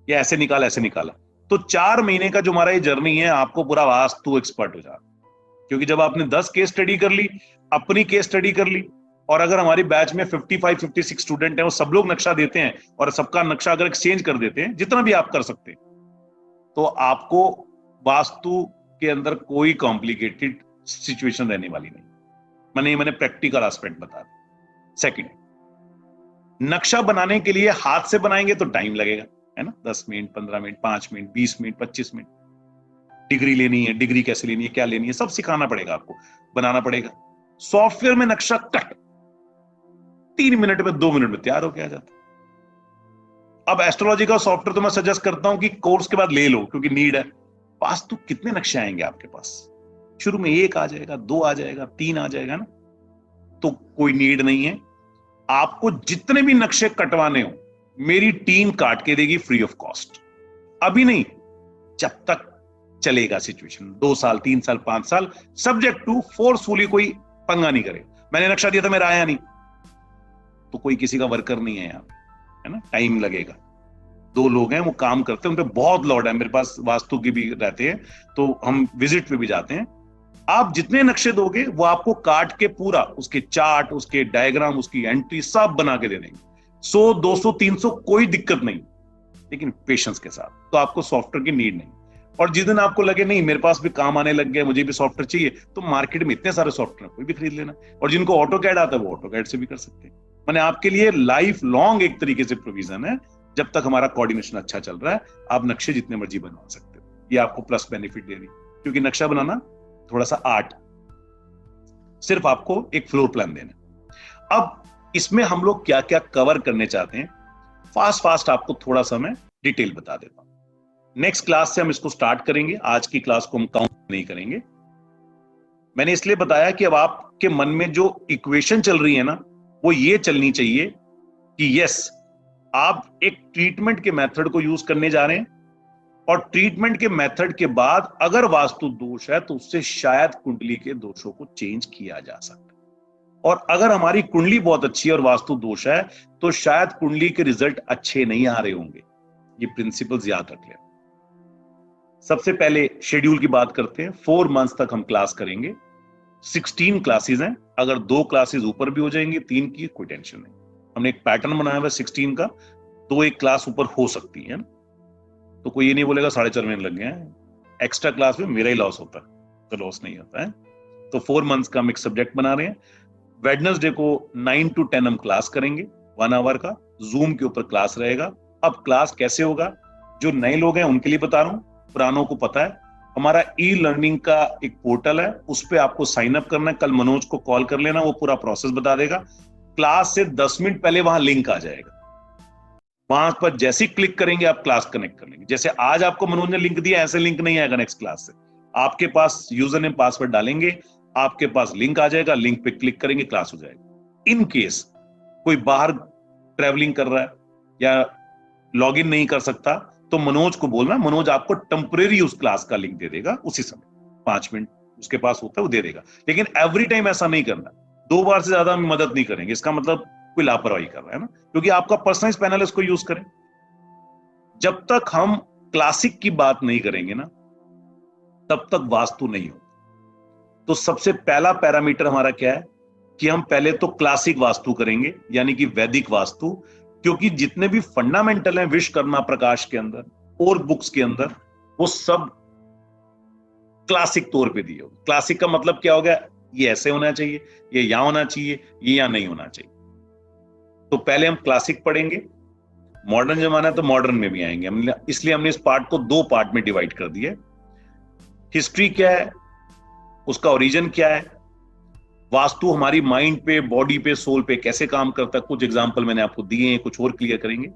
ये ऐसे निकाला ऐसे निकाला। तो 4 महीने का जो हमारा ये जर्नी है, आपको पूरा वास्तु एक्सपर्ट हो जाएगा। क्योंकि जब आपने 10 केस स्टडी कर ली, अपनी केस स्टडी कर ली, और अगर हमारी बैच में 55-56 स्टूडेंट हैं, वो सब लोग नक्शा देते हैं और सबका नक्शा अगर एक्सचेंज कर देते हैं, जितना भी आप कर सकते हैं, तो आपको वास्तु के अंदर कोई कॉम्प्लिकेटेड सिचुएशन रहने वाली नहीं। मैंने प्रैक्टिकल एस्पेक्ट बता दिया। सेकंड, नक्शा बनाने के लिए हाथ से बनाएंगे तो टाइम लगेगा, है ना, 10 minute, 15 minute, 5 minute, 20 minute, 25 minute. Degree लेनी है, डिग्री कैसे लेनी है, क्या लेनी है, सब सिखाना पड़ेगा आपको, बनाना पड़ेगा। सॉफ्टवेयर में नक्शा कट 3 मिनट में, 2 मिनट में तैयार होके आ जाता है। अब एस्ट्रोलॉजी का सॉफ्टवेयर तो मैं सजेस्ट करता हूं कि कोर्स के बाद ले लो, क्योंकि नीड है। वास्तु कितने नक्शे आएंगे आपके पास? शुरू में 1 आ जाएगा, 2 आ जाएगा, 3 आ जाएगा ना, तो कोई नीड नहीं है। आपको जितने भी नक्शे कटवाने हो, मेरी टीम काट के देगी फ्री ऑफ कॉस्ट। अभी नहीं, जब तक चलेगा सिचुएशन, 2 साल, 3 साल, 5 साल, सब्जेक्ट टू फोर्सफुली कोई पंगा नहीं करे। मैंने नक्शा दिया था, मेरा आया नहीं, तो कोई किसी का वर्कर नहीं है यहाँ, है ना, टाइम लगेगा। 2 लोग हैं, वो काम करते हैं, उन पे बहुत लोड है। मेरे पास वास्तु की भी रहते हैं, तो हम विजिट पे भी जाते हैं। आप जितने नक्शे दोगे, वो आपको काट के पूरा उसके चार्ट, उसके डायग्राम, उसकी एंट्री सब बना के दे देंगे। 100, 200, 300 कोई दिक्कत नहीं, लेकिन पेशेंस के साथ। तो आपको सॉफ्टवेयर की नीड नहीं। और जिस दिन आपको लगे नहीं मेरे पास भी काम आने लग गया, मुझे भी सॉफ्टवेयर चाहिए, तो मार्केट में इतने सारे सॉफ्टवेयर, कोई भी खरीद लेना। और जिनको ऑटो कैड आता है, वो ऑटो कैड से भी कर सकते हैं। मैंने आपके लिए लाइफ लॉन्ग एक तरीके से प्रोविजन है। जब तक हमारा कोऑर्डिनेशन अच्छा चल रहा है, आप नक्शे जितने मर्जी बनवा सकते हो। ये आपको प्लस बेनिफिट दे रही, क्योंकि नक्शा बनाना थोड़ा सा आर्ट, सिर्फ आपको एक फ्लोर प्लान देना। अब इसमें हम लोग क्या क्या कवर करने चाहते हैं, फास्ट आपको थोड़ा सा मैं डिटेल बता देता हूं। नेक्स्ट क्लास से हम इसको स्टार्ट करेंगे, आज की क्लास को हम काउंट नहीं करेंगे। मैंने इसलिए बताया कि अब आपके मन में जो इक्वेशन चल रही है ना, वो ये चलनी चाहिए कि यस, आप एक ट्रीटमेंट के मेथड को यूज करने जा रहे हैं, और ट्रीटमेंट के मेथड के बाद अगर वास्तु दोष है, तो उससे शायद कुंडली के दोषों को चेंज किया जा सकता है। और अगर हमारी कुंडली बहुत अच्छी है और वास्तु दोष है, तो शायद कुंडली के रिजल्ट अच्छे नहीं आ रहे होंगे। ये प्रिंसिपल्स याद रख लें। सबसे पहले शेड्यूल की बात करते हैं। 4 मंथ्स तक हम क्लास करेंगे। 16 क्लासेस हैं। अगर 2 क्लासेस ऊपर भी हो जाएंगी, 3 की, कोई टेंशन नहीं। हमने एक पैटर्न बनाया हुआ 16 का, तो एक क्लास ऊपर हो सकती है ना, तो कोई ये नहीं बोलेगा 4.5 महीने लग गए हैं। एक्स्ट्रा क्लास में मेरा ही लॉस होता है, तो लॉस नहीं होता है। तो 4 मंथ्स का हम एक सब्जेक्ट बना रहे हैं। वेडनेसडे को 9 to 10 हम क्लास करेंगे, 1 आवर का, जूम के ऊपर क्लास रहेगा। अब क्लास कैसे होगा, जो नए लोग हैं उनके लिए बता रहा हूं, पुरानों को पता है। हमारा ई लर्निंग का एक पोर्टल है, उस पर आपको साइन अप करना है। कल मनोज को कॉल कर लेना, वो पूरा प्रोसेस बता देगा। क्लास से 10 मिनट पहले वहां लिंक आ जाएगा, वहां पर जैसे ही क्लिक करेंगे आप क्लास कनेक्ट कर लेंगे। जैसे आज आपको मनोज ने लिंक दिया, ऐसे लिंक नहीं आएगा नेक्स्ट क्लास से। आपके पास यूजर नेम पासवर्ड डालेंगे, आपके पास लिंक आ जाएगा, लिंक पे क्लिक करेंगे, क्लास हो जाएगी। इन केस कोई बाहर ट्रेवलिंग कर रहा है या लॉग इन नहीं कर सकता, तो मनोज को बोलना, मनोज आपको टेम्परेरी उस क्लास का लिंक दे देगा उसी समय, 5 मिनट उसके पास होता है, वो दे देगा। लेकिन एवरी टाइम ऐसा नहीं करना, 2 बार से ज्यादा हम मदद नहीं करेंगे, इसका मतलब कोई लापरवाही कर रहा है ना, क्योंकि आपका पर्सनलाइज पैनल इसको यूज करें। जब तक हम क्लासिक की बात नहीं करेंगे ना, तब तक वास्तु नहीं हो। तो सबसे पहला पैरामीटर हमारा क्या है कि हम पहले तो क्लासिक वास्तु करेंगे, यानी कि वैदिक वास्तु, क्योंकि जितने भी फंडामेंटल हैं विश्वकर्मा प्रकाश के अंदर और बुक्स के अंदर, वो सब क्लासिक तौर पे दिए हो। क्लासिक का मतलब क्या हो गया, ये ऐसे होना चाहिए, ये यहां होना चाहिए, ये यहां नहीं होना चाहिए। तो पहले हम क्लासिक पढ़ेंगे। मॉडर्न जमाना है तो मॉडर्न में भी आएंगे हम, इसलिए हमने इस पार्ट को 2 पार्ट में डिवाइड कर दिया। हिस्ट्री क्या है, उसका ओरिजिन क्या है, वास्तु हमारी माइंड पे, बॉडी पे, सोल पे कैसे काम करता है, कुछ एग्जांपल मैंने आपको दिए हैं, कुछ और क्लियर करेंगे।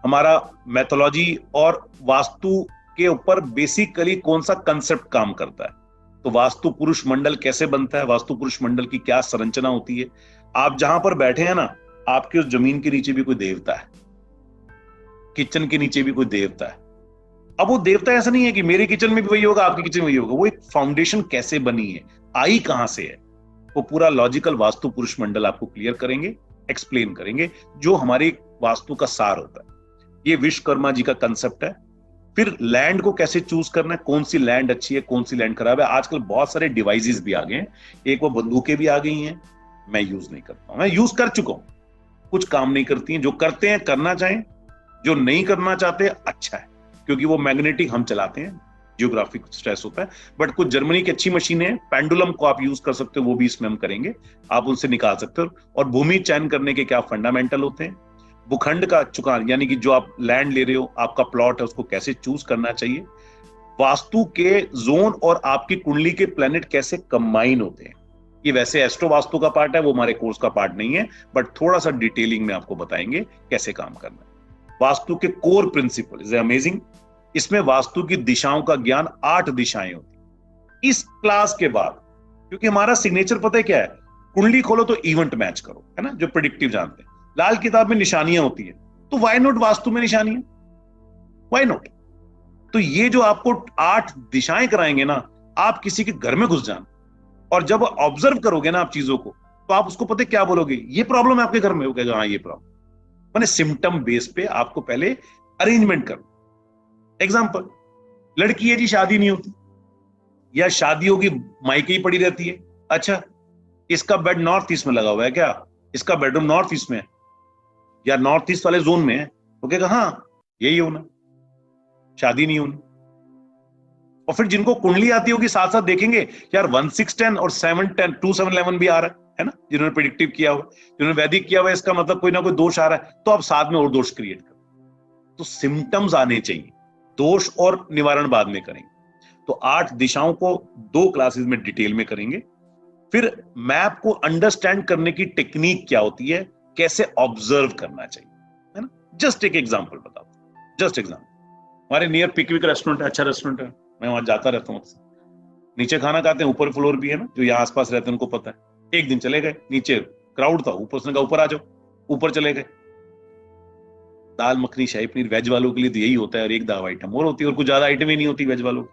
हमारा मैथोलॉजी और वास्तु के ऊपर बेसिकली कौन सा कंसेप्ट काम करता है, तो वास्तु पुरुष मंडल कैसे बनता है, वास्तु पुरुष मंडल की क्या संरचना होती है। आप जहां पर बैठे हैं ना, आपके उस जमीन के नीचे भी कोई देवता है, किचन के नीचे भी कोई देवता है। अब वो देवता ऐसा नहीं है कि मेरे किचन में भी वही होगा, आपके किचन में वही होगा। वो एक फाउंडेशन कैसे बनी है, आई कहां से है, वो पूरा लॉजिकल वास्तु पुरुष मंडल आपको क्लियर करेंगे, एक्सप्लेन करेंगे, जो हमारी वास्तु का सार होता है। ये विश्वकर्मा जी का कंसेप्ट है। फिर लैंड को कैसे चूज करना है, कौन सी लैंड अच्छी है, कौन सी लैंड खराब है। आजकल बहुत सारे डिवाइसेस भी आ गए हैं, एक वो बंदूकें भी आ गई हैं, मैं यूज नहीं करता हूं, मैं यूज कर चुका हूं, कुछ काम नहीं करती हैं। जो करते हैं करना चाहें, जो नहीं करना चाहते अच्छा है, क्योंकि वो मैग्नेटिक हम चलाते हैं, जियोग्राफिक स्ट्रेस होता है। बट कुछ जर्मनी की अच्छी मशीनें हैं, पेंडुलम को आप यूज कर सकते हो, वो भी इसमें हम करेंगे, आप उनसे निकाल सकते हो। और भूमि चयन करने के क्या फंडामेंटल होते हैं, भूखंड का चुकान, यानी कि जो आप लैंड ले रहे हो, आपका प्लॉट है, उसको कैसे चूज करना चाहिए, वास्तु के जोन और आपकी कुंडली के प्लेनेट कैसे कंबाइन होते हैं। ये वैसे एस्ट्रो वास्तु का पार्ट है, वो हमारे कोर्स का पार्ट नहीं है, बट थोड़ा सा डिटेलिंग में आपको बताएंगे कैसे काम करना है। वास्तु के कोर प्रिंसिपल इज अमेजिंग। इसमें वास्तु की दिशाओं का ज्ञान, 8 दिशाएं होती। इस क्लास के बाद, क्योंकि हमारा सिग्नेचर पता है क्या है, कुंडली खोलो तो इवेंट मैच करो, है ना, जो प्रिडिक्टिव जानते हैं। लाल किताब में निशानियां होती है, तो वाई नॉट वास्तु में निशानियां, वाई नॉट। तो ये जो आपको 8 दिशाएं कराएंगे ना, आप किसी के घर में घुस जाना, और जब ऑब्जर्व करोगे ना आप चीजों को, तो आप उसको पता क्या बोलोगे, ये प्रॉब्लम है आपके घर में, वो कहेगा हाँ ये प्रॉब्लम। मैंने सिम्टम बेस पे आपको पहले अरेंजमेंट करो। एग्जाम्पल, लड़की है जी, शादी नहीं होती, या शादी होगी मायके ही पड़ी रहती है। अच्छा, इसका बेड नॉर्थ ईस्ट में लगा हुआ है क्या, इसका बेडरूम नॉर्थ ईस्ट में है या नॉर्थ ईस्ट वाले जोन में है, वो कहेगा हाँ यही होना, शादी नहीं होनी। और फिर जिनको कुंडली आती होगी साथ साथ देखेंगे, यार 1610 और 710 2711 भी आ रहा है ना, जिन्होंने प्रिडिक्टिव किया हुआ, जिन्होंने वैदिक किया हुआ, इसका मतलब कोई ना कोई दोष आ रहा है, तो आप साथ में और दोष क्रिएट करो। तो सिम्टम्स आने चाहिए, दोष और निवारण बाद में करेंगे। तो 8 दिशाओं को 2 क्लासेस में डिटेल में करेंगे। फिर मैप को अंडरस्टैंड करने की टेक्निक क्या होती है, कैसे ऑब्जर्व करना चाहिए, है ना। जस्ट एक एग्जांपल बताओ, जस्ट एग्जांपल। हमारे नियर पिकविक रेस्टोरेंट है, अच्छा रेस्टोरेंट है, मैं वहां जाता रहता हूँ अक्सर। नीचे खाना खाते हैं, ऊपर फ्लोर भी है ना, जो यहाँ आसपास रहते हैं उनको पता है। एक दिन चले गए, नीचे क्राउड था, ऊपर उसने कहा ऊपर आ जाओ, ऊपर चले गए। दाल मखनी, शाही पनीर, वेज वालों के लिए तो यही होता है, और एक दाव आइटम और होती है, और कुछ ज्यादा आइटम ही नहीं होती वेज वालों की।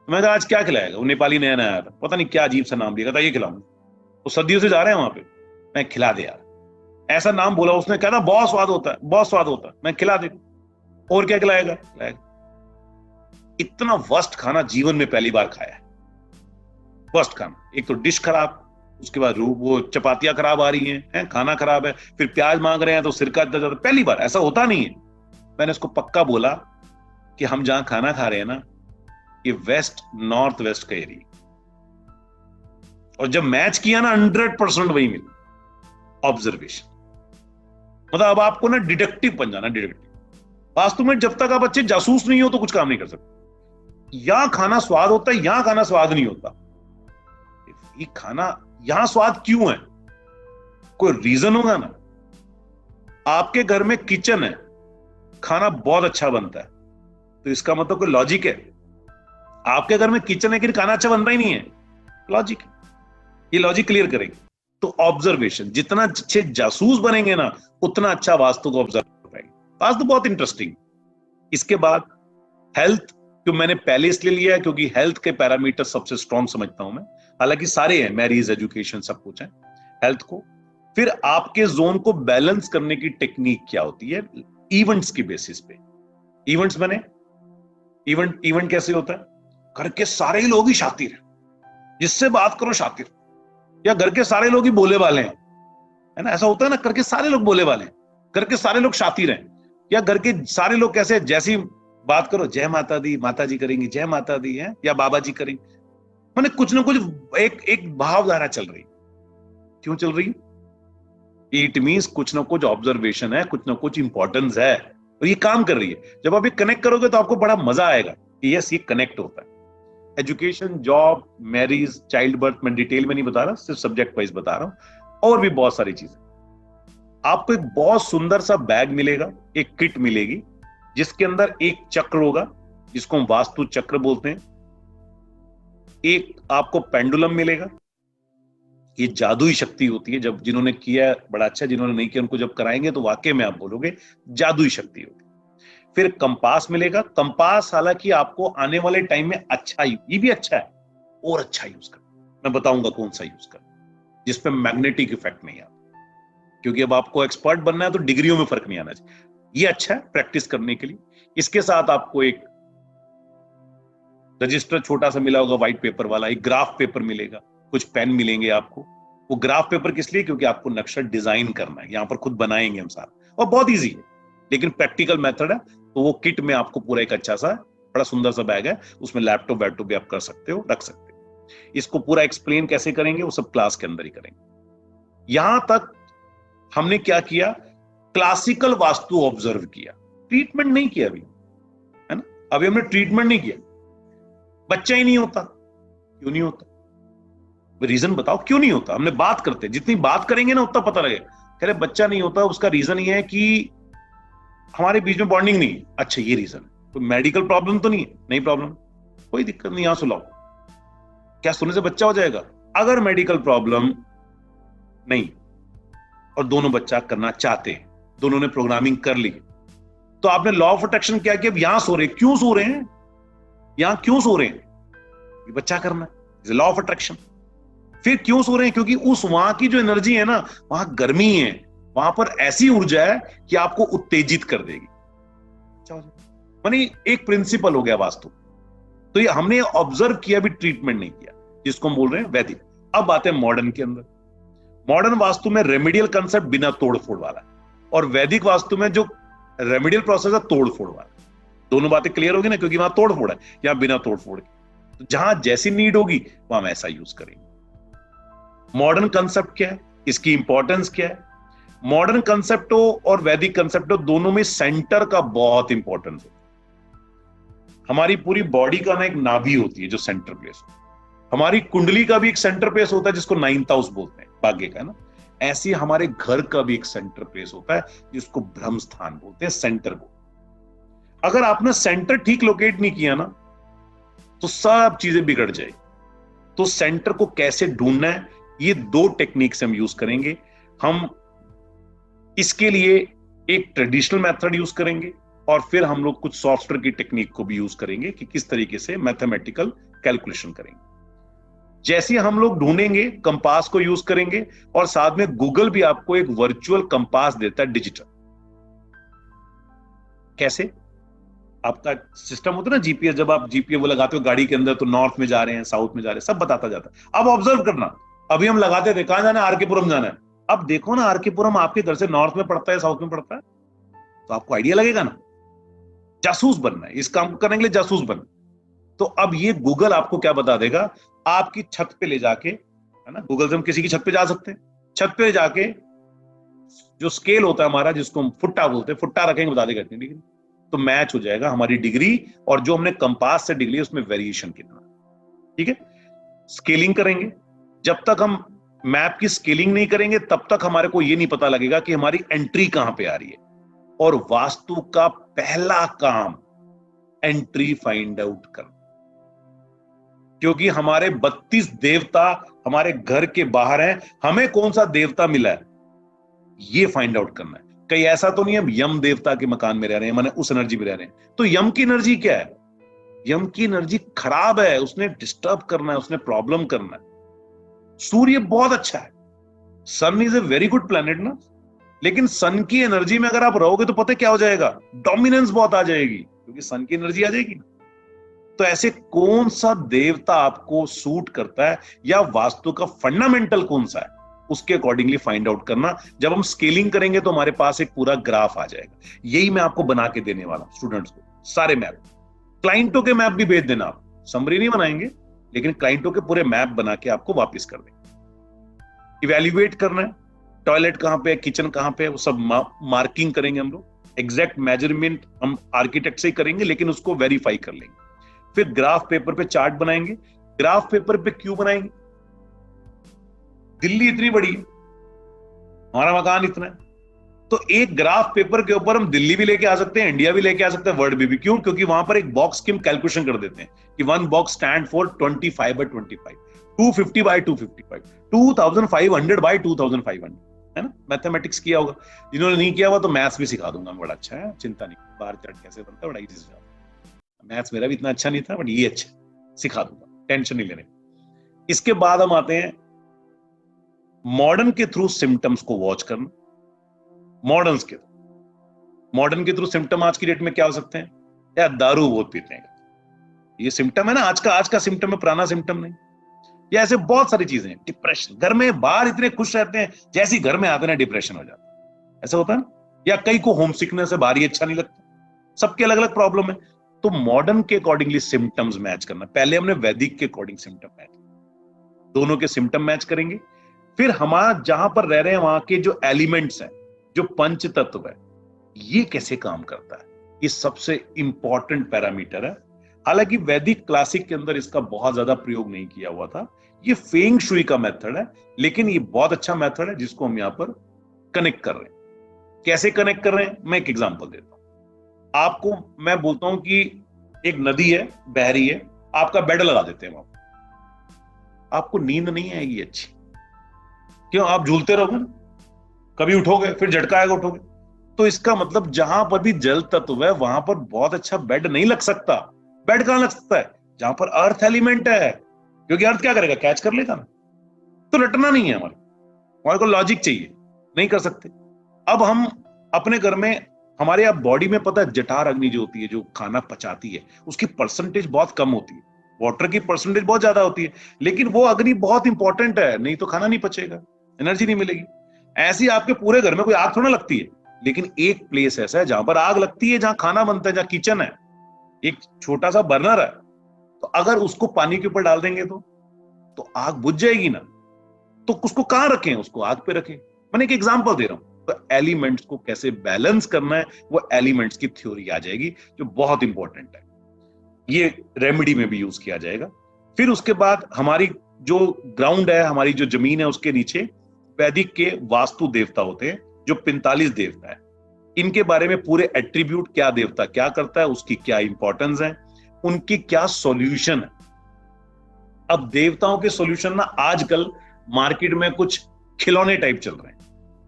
तो मैं कहा आज क्या खिलाएगा, वो नेपाली नया नया आया था, पता नहीं क्या अजीब सा नाम दिया था, ये खिलाऊंगा। वो सदियों से जा रहे हैं वहां पे, मैं खिला दे यार, ऐसा नाम बोला उसने, कहता बहुत स्वाद होता है, बहुत स्वाद होता है, मैं खिला दे, और क्या खिलाएगा। इतना वर्स्ट खाना जीवन में पहली बार खाया है, वर्स्ट खाना। एक तो डिश खराब, उसके बाद वो चपातियां खराब आ रही हैं, खाना खराब है, फिर प्याज मांग रहे हैं तो सिरका इतना ज्यादा, पहली बार, ऐसा होता नहीं है। मैंने उसको पक्का बोला कि हम जहां खाना खा रहे हैं ना, ये वेस्ट नॉर्थ वेस्ट का एरिया, और जब मैच किया ना 100% वही मिला। ऑब्जर्वेशन मतलब अब आपको ना डिडक्टिव बन जाना, डिडक्टिव। वास्तव में जब तक आप अच्छे जासूस नहीं हो तो कुछ काम नहीं कर सकते। यहां खाना स्वाद होता है, यहां खाना स्वाद नहीं होता। ये खाना यहां स्वाद क्यों है, कोई रीजन होगा ना। आपके घर में किचन है, खाना बहुत अच्छा बनता है, तो इसका मतलब कोई लॉजिक है। आपके घर में किचन है लेकिन खाना अच्छा बनता ही नहीं है, लॉजिक। ये लॉजिक क्लियर करेंगे। तो ऑब्जर्वेशन, जितना अच्छे जासूस बनेंगे ना, उतना अच्छा वास्तु को ऑब्जर्व कर पाएंगे। वास्तु बहुत इंटरेस्टिंग। इसके बाद हेल्थ, जो मैंने पहले इसलिए लिया है क्योंकि हेल्थ के पैरामीटर सबसे स्ट्रॉन्ग समझता हूं मैं, हालांकि सारे हैं, मैरिज, एजुकेशन, सब कुछ है हेल्थ को। फिर आपके जोन को बैलेंस करने की टेक्निक क्या होती है, इवेंट्स की बेसिस पे। इवेंट्स बने, इवेंट कैसे होता है, घर के सारे ही लोग ही शातिर हैं, जिससे बात करो शातिर, या घर के सारे लोग ही बोले वाले हैं, है ना, ऐसा होता है ना, घर के सारे लोग बोले वाले हैं, घर के सारे लोग शातिर हैं, या घर के सारे लोग कैसे, जैसी बात करो जय माता दी, माता जी करेंगी जय माता दी, है, या बाबा जी करेंगे, मैंने कुछ ना कुछ एक भावधारा चल रही। क्यों चल रही? इट मींस कुछ ना कुछ ऑब्जर्वेशन है, कुछ ना कुछ इंपॉर्टेंस है, और ये काम कर रही है। जब आप ये कनेक्ट करोगे तो आपको बड़ा मजा आएगा कि यस, ये कनेक्ट होता है। Education, job, marriage, child birth, मैं डिटेल में नहीं बता रहा, सिर्फ सब्जेक्ट वाइज बता रहा हूं, और भी बहुत सारी चीजें। आपको एक बहुत सुंदर सा बैग मिलेगा, एक किट मिलेगी, जिसके अंदर एक चक्र होगा, जिसको हम वास्तु चक्र बोलते हैं। एक आपको पेंडुलम मिलेगा, ये जादुई शक्ति होती है, जब जिन्होंने किया बड़ा अच्छा, जिन्होंने नहीं किया उनको जब कराएंगे तो वाकई में आप बोलोगे जादुई शक्ति होगी। फिर कंपास मिलेगा। कंपास हालांकि आपको आने वाले टाइम में अच्छा, ये भी अच्छा है, और अच्छा यूज कर, मैं बताऊंगा कौन सा यूज कर, जिसपे मैग्नेटिक इफेक्ट नहीं आता, क्योंकि अब आपको एक्सपर्ट बनना है तो डिग्रियों में फर्क नहीं आना चाहिए। ये अच्छा है प्रैक्टिस करने के लिए। इसके साथ आपको एक रजिस्टर छोटा सा मिला होगा व्हाइट पेपर वाला, एक ग्राफ पेपर मिलेगा, कुछ पेन मिलेंगे आपको, वो ग्राफ पेपर किस लिए? क्योंकि आपको नक्शा डिजाइन करना है, यहां पर खुद बनाएंगे हम सारा, और बहुत इजी है, लेकिन प्रैक्टिकल मेथड है। तो वो किट में आपको पूरा एक अच्छा सा बड़ा सुंदर सा बैग है, उसमें लैपटॉप वैपटॉप भी आप कर सकते हो, रख सकते हो। इसको पूरा एक्सप्लेन कैसे करेंगे वो सब क्लास के अंदर ही करेंगे। यहां तक हमने क्या किया? क्लासिकल वास्तु ऑब्जर्व किया, ट्रीटमेंट नहीं किया अभी, है ना? अभी हमने ट्रीटमेंट नहीं किया। बच्चा ही नहीं होता, क्यों नहीं होता? रीजन बताओ क्यों नहीं होता। हमने बात करते, जितनी बात करेंगे ना उतना पता लगेगा। कह रहे बच्चा नहीं होता, उसका रीजन ये है कि हमारे बीच में बॉन्डिंग नहीं है। अच्छा, ये रीजन है। तो मेडिकल प्रॉब्लम तो नहीं है? नहीं प्रॉब्लम, कोई दिक्कत नहीं, यहां सुलाओ। क्या सोने से बच्चा हो जाएगा? अगर मेडिकल प्रॉब्लम नहीं और दोनों बच्चा करना चाहते हैं, दोनों ने प्रोग्रामिंग कर ली, तो आपने लॉ ऑफ अट्रैक्शन क्या किया? यहां सो रहे, क्यों सो रहे हैं? यहां क्यों सो रहे हैं? ये बच्चा करना है, लॉ ऑफ अट्रैक्शन। फिर क्यों सो रहे हैं? क्योंकि उस वहां की जो एनर्जी है ना, वहां गर्मी है, वहां पर ऐसी ऊर्जा है कि आपको उत्तेजित कर देगी। मानी एक प्रिंसिपल हो गया वास्तु। तो ये हमने ऑब्जर्व किया, भी ट्रीटमेंट नहीं किया, जिसको हम बोल रहे हैं वैदिक। अब आते हैं मॉडर्न के अंदर। मॉडर्न वास्तु में रेमेडियल कंसेप्ट बिना तोड़फोड़ वाला है, और वैदिक वास्तु में जो रेमेडियल प्रोसेस है तोड़फोड़ वाला। दोनों बातें क्लियर होगी ना, क्योंकि वहां तोड़फोड़ है, यहां बिना तोड़फोड़ के। तो जहां जैसी नीड होगी वहां हम ऐसा यूज करेंगे। मॉडर्न कंसेप्ट क्या है, इसकी इंपॉर्टेंस क्या है? मॉडर्न कंसेप्ट हो और वैदिक कंसेप्ट हो, दोनों में सेंटर का बहुत इंपॉर्टेंस है। हमारी पूरी बॉडी का ना एक नाभि होती है जो सेंटर प्लेस होती है। हमारी कुंडली का भी एक सेंटर प्लेस होता है जिसको नाइन्थ हाउस बोलते हैं, भाग्य का, है ना? ऐसे ही हमारे घर का भी एक सेंटर प्लेस होता है जिसको ब्रह्म स्थान बोलते हैं, सेंटर को। अगर आपने सेंटर ठीक लोकेट नहीं किया ना, तो सब चीजें बिगड़ जाएगी। तो सेंटर को कैसे ढूंढना है, ये दो टेक्निक से हम यूज करेंगे। हम इसके लिए एक ट्रेडिशनल मेथड यूज करेंगे, और फिर हम लोग कुछ सॉफ्टवेयर की टेक्निक को भी यूज करेंगे कि किस तरीके से मैथमेटिकल कैलकुलेशन करेंगे। जैसे हम लोग ढूंढेंगे, कंपास को यूज करेंगे, और साथ में गूगल भी आपको एक वर्चुअल कंपास देता है, डिजिटल। कैसे? आपका सिस्टम होता है ना जीपीएस, जब आप जीपीएस वो लगाते हो गाड़ी के अंदर, तो नॉर्थ में जा रहे हैं, साउथ में जा रहे हैं, सब बताता जाता है। अब ऑब्जर्व करना, अभी हम लगाते थे कहां जाना है, आरकेपुरम जाना है। अब देखो ना, आरकेपुरम आपके घर से नॉर्थ में पड़ता है, साउथ में पड़ता है, तो आपको आइडिया लगेगा ना। जासूस बनना है, इस काम को करने के लिए जासूस बनना। तो अब ये गूगल आपको क्या बता देगा, आपकी छत पे ले जाके, है ना, गूगल से हम किसी की छत पे जा सकते हैं। छत पे जाके जो स्केल होता है हमारा, जिसको हम फुट्टा बोलते हैं, फुट्टा रखेंगे, बता देगा इतनी डिग्री। तो मैच हो जाएगा हमारी डिग्री और जो हमने कंपास से डिग्री, उसमें वेरिएशन कितना। ठीक है? स्केलिंग करेंगे। जब तक हम मैप की स्केलिंग नहीं करेंगे, तब तक हमारे को ये नहीं पता लगेगा कि हमारी एंट्री कहां पे आ रही है। और वास्तु का पहला काम एंट्री फाइंड आउट करना, क्योंकि हमारे 32 देवता हमारे घर के बाहर हैं। हमें कौन सा देवता मिला है ये फाइंड आउट करना है। कहीं ऐसा तो नहीं हम यम देवता के मकान में रह रहे हैं, माने उस एनर्जी में रह रहे हैं। तो यम की एनर्जी क्या है? यम की एनर्जी खराब है, उसने डिस्टर्ब करना है, उसने प्रॉब्लम करना है। सूर्य बहुत अच्छा है, sun is a very good planet ना, लेकिन सन की एनर्जी में अगर आप रहोगे तो पता क्या हो जाएगा, डोमिनेंस बहुत आ जाएगी, क्योंकि सन की एनर्जी आ जाएगी। तो ऐसे कौन सा देवता आपको सूट करता है, या वास्तु का फंडामेंटल कौन सा है, उसके अकॉर्डिंगली फाइंड आउट करना। जब हम स्केलिंग करेंगे तो हमारे पास एक पूरा ग्राफ आ जाएगा। यही मैं आपको बना के देने वाला हूं स्टूडेंट्स को, सारे मैप। क्लाइंटों के मैप भी भेज देना, आप समरी नहीं बनाएंगे, लेकिन क्लाइंटों के पूरे मैप बना के आपको वापस कर देंगे। इवेल्युएट करना है, टॉयलेट कहां पे है, किचन कहां पे है, वो सब मार्किंग करेंगे हम लोग। एग्जैक्ट मेजरमेंट हम आर्किटेक्ट से ही करेंगे, लेकिन उसको वेरीफाई कर लेंगे। फिर ग्राफ पेपर पे चार्ट बनाएंगे। ग्राफ पेपर पे क्यों बनाएंगे? दिल्ली इतनी बड़ी है, हमारा मकान इतना है, तो एक ग्राफ पेपर के ऊपर हम दिल्ली भी लेके आ सकते हैं, इंडिया भी लेके आ सकते हैं, वर्ल्ड भी। क्यों? क्योंकि वहां पर एक बॉक्स की हम कैलकुलेशन कर देते हैं कि वन बॉक्स स्टैंड फॉर 25/25, 250/255, 2500/2500, है ना? मैथमेटिक्स किया होगा। जिन्होंने नहीं किया हुआ तो मैथ्स भी सिखा दूंगा, बड़ा अच्छा है, चिंता नहीं। बार चार्ट कैसे बनता है बड़ा इजी से, मैथ्स मेरा भी इतना अच्छा नहीं था, बट ये अच्छा सिखा दूंगा, टेंशन नहीं लेने। इसके बाद हम आते हैं मॉडर्न के थ्रू सिम्टम्स को वॉच करना। मॉडर्न के थ्रू सिम्टम आज की डेट में क्या हो सकते हैं? यार दारू बहुत पीते हैं, ये सिम्टम है ना, आज का सिम्टम है, पुराना सिम्टम नहीं। या ऐसे बहुत सारी चीजें, डिप्रेशन, घर में बाहर इतने खुश रहते हैं, जैसे ही घर में आते हैं डिप्रेशन हो जाता है, ऐसा होता है ना। या कई को होम सिकनेस है, बाहर ही अच्छा नहीं लगता, सबके अलग अलग प्रॉब्लम है। तो मॉडर्न के अकॉर्डिंगली सिम्टम्स मैच करना, पहले हमने वैदिक के अकॉर्डिंग सिम्टम मैच, दोनों के सिम्टम मैच करेंगे। फिर हमारा जहां पर रह रहे हैं वहां के जो एलिमेंट्स हैं, जो पंच तत्व है, ये कैसे काम करता है, ये सबसे इंपॉर्टेंट पैरामीटर है। हालांकि वैदिक क्लासिक के अंदर इसका बहुत ज्यादा प्रयोग नहीं किया हुआ था, ये फेंग शुई का मेथड है, लेकिन ये बहुत अच्छा मेथड है जिसको हम यहां पर कनेक्ट कर रहे हैं। कैसे कनेक्ट कर रहे हैं, मैं एक एग्जांपल देता हूं आपको। मैं बोलता हूं कि एक नदी है, बह रही है, आपका बेड लगा देते हैं वहां, आपको नींद नहीं आएगी अच्छी, क्यों? आप झूलते रहोगे ना, कभी उठोगे फिर झटका आएगा, उठोगे। तो इसका मतलब जहां पर भी जल तत्व है वहां पर बहुत अच्छा बेड नहीं लग सकता। बेड कहां लग सकता है? जहां पर अर्थ एलिमेंट है, क्योंकि अर्थ क्या करेगा, कैच कर लेगा ना। तो रटना नहीं है हमारे को लॉजिक चाहिए, नहीं कर सकते। अब हम अपने घर में, हमारे आप बॉडी में पता है जठर अग्नि जो होती है, जो खाना पचाती है, उसकी परसेंटेज बहुत कम होती है, वाटर की परसेंटेज बहुत ज्यादा होती है, लेकिन वो अग्नि बहुत इंपॉर्टेंट है, नहीं तो खाना नहीं पचेगा, एनर्जी नहीं मिलेगी। ऐसी आपके पूरे घर में कोई आग थोड़ा लगती है, लेकिन एक प्लेस ऐसा है जहां पर आग लगती है, जहां खाना बनता है, जहां किचन है, एक छोटा सा बर्नर है। तो अगर उसको पानी के ऊपर डाल देंगे तो आग बुझ जाएगी ना। तो उसको कहां रखें, उसको आग पे रखें। मैंने एक एग्जांपल दे रहा हूं। तो एलिमेंट्स को कैसे बैलेंस करना है, वो एलिमेंट्स की थ्योरी आ जाएगी, जो बहुत इंपॉर्टेंट है। ये रेमेडी में भी यूज किया जाएगा। फिर उसके बाद हमारी जो ग्राउंड है, हमारी जो जमीन है, उसके नीचे वैदिक के वास्तु देवता होते हैं, जो 45 देवता है। इनके बारे में पूरे एट्रीब्यूट, क्या देवता क्या करता है, उसकी क्या इंपॉर्टेंस है, उनकी क्या सॉल्यूशन है। अब देवताओं के सॉल्यूशन ना आजकल मार्केट में कुछ खिलौने टाइप चल रहे हैं,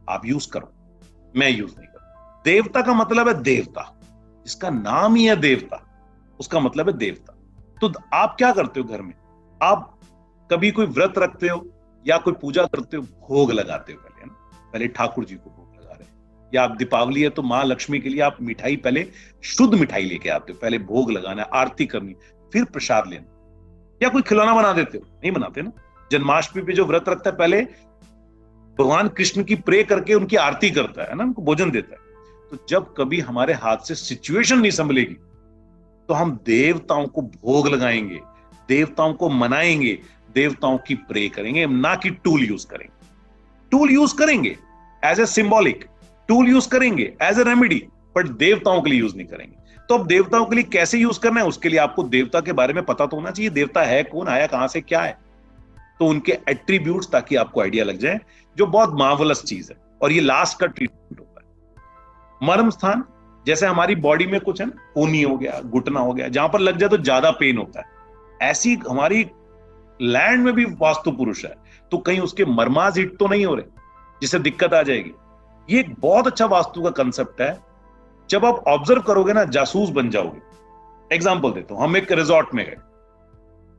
आप यूज करो, मैं यूज नहीं करूं। देवता का मतलब है देवता, इसका नाम ही है देवता, उसका मतलब है देवता। तो आप क्या करते हो घर में, आप कभी कोई व्रत रखते हो या कोई पूजा करते हो, भोग लगाते हो पहले, है ना, पहले ठाकुर जी को भोग लगा रहे हैं। या आप दीपावली है तो मां लक्ष्मी के लिए आप मिठाई, पहले शुद्ध मिठाई लेके आते हो, पहले भोग लगाना, आरती करनी, फिर प्रसाद लेना। या कोई खिलौना बना देते हो, नहीं बनाते ना। जन्माष्टमी पे जो व्रत रखता है, पहले भगवान कृष्ण की प्रे करके उनकी आरती करता है ना, उनको भोजन देता है। तो जब कभी हमारे हाथ से सिचुएशन नहीं संभलेगी, तो हम देवताओं को भोग लगाएंगे, देवताओं को मनाएंगे, देवताओं की प्रे करेंगे, ना कि टूल यूज करेंगे। टूल यूज करेंगे as a symbolic, tool use करेंगे एज ए रेमेडी, बट देवताओं के लिए यूज नहीं करेंगे। तो अब देवताओं के लिए कैसे यूज करना है, उसके लिए आपको देवता के बारे में पता तो होना चाहिए, देवता है कौन, आया कहां से, क्या है, तो उनके एट्रीब्यूट्स, ताकि आपको आइडिया लग जाए, जो बहुत मार्वलस चीज है। और ये लास्ट का ट्रीटमेंट होता है। मर्म स्थान, जैसे हमारी बॉडी में कुछ है ना, कोनी हो गया, घुटना हो गया, जहां पर लग जाए तो ज्यादा पेन होता है, ऐसी हमारी लैंड में भी वास्तु पुरुष है, तो कहीं उसके मर्माज हिट तो नहीं हो रहे जिससे दिक्कत आ जाएगी। ये एक बहुत अच्छा वास्तु का कंसेप्ट है। जब आप ऑब्जर्व करोगे ना, जासूस बन जाओगे। एग्जांपल देता हूं, हम एक रिजॉर्ट में गए,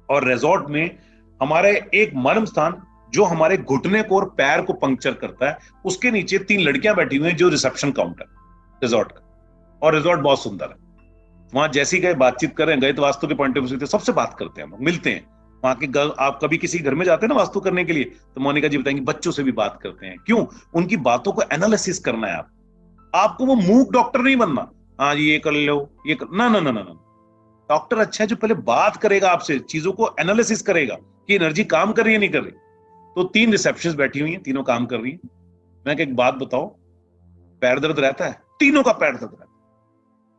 और रिजॉर्ट में हमारे एक मर्म स्थान, जो हमारे घुटने को और पैर को पंक्चर करता है, उसके नीचे 3 लड़कियां बैठी हुई हैं, जो रिसेप्शन काउंटर रिजॉर्ट का। और रिजॉर्ट बहुत सुंदर है। वहां जैसी गए बातचीत कर रहे हैं, गए तो वास्तु के पॉइंट ऑफ व्यू से सबसे बात करते हैं, हम लोग मिलते हैं। वहां के आप कभी किसी घर में जाते हैं ना वास्तु करने के लिए, तो मोनिका जी बताएंगे बच्चों से भी बात करते हैं। क्यों? उनकी बातों को एनालिसिस करना है। आपको वो मूक डॉक्टर नहीं बनना, हाँ जी ये कर लो, ये कर, ना ना ना ना ना। डॉक्टर अच्छा है जो पहले बात करेगा आपसे, चीजों को एनालिसिस करेगा कि एनर्जी काम कर रही है नहीं कर रही। तो 3 रिसेप्शंस बैठी हुई हैं, तीनों काम कर रही हैं। मैं एक बात बताओ, पैर दर्द रहता है, तीनों का पैर दर्द रहता है।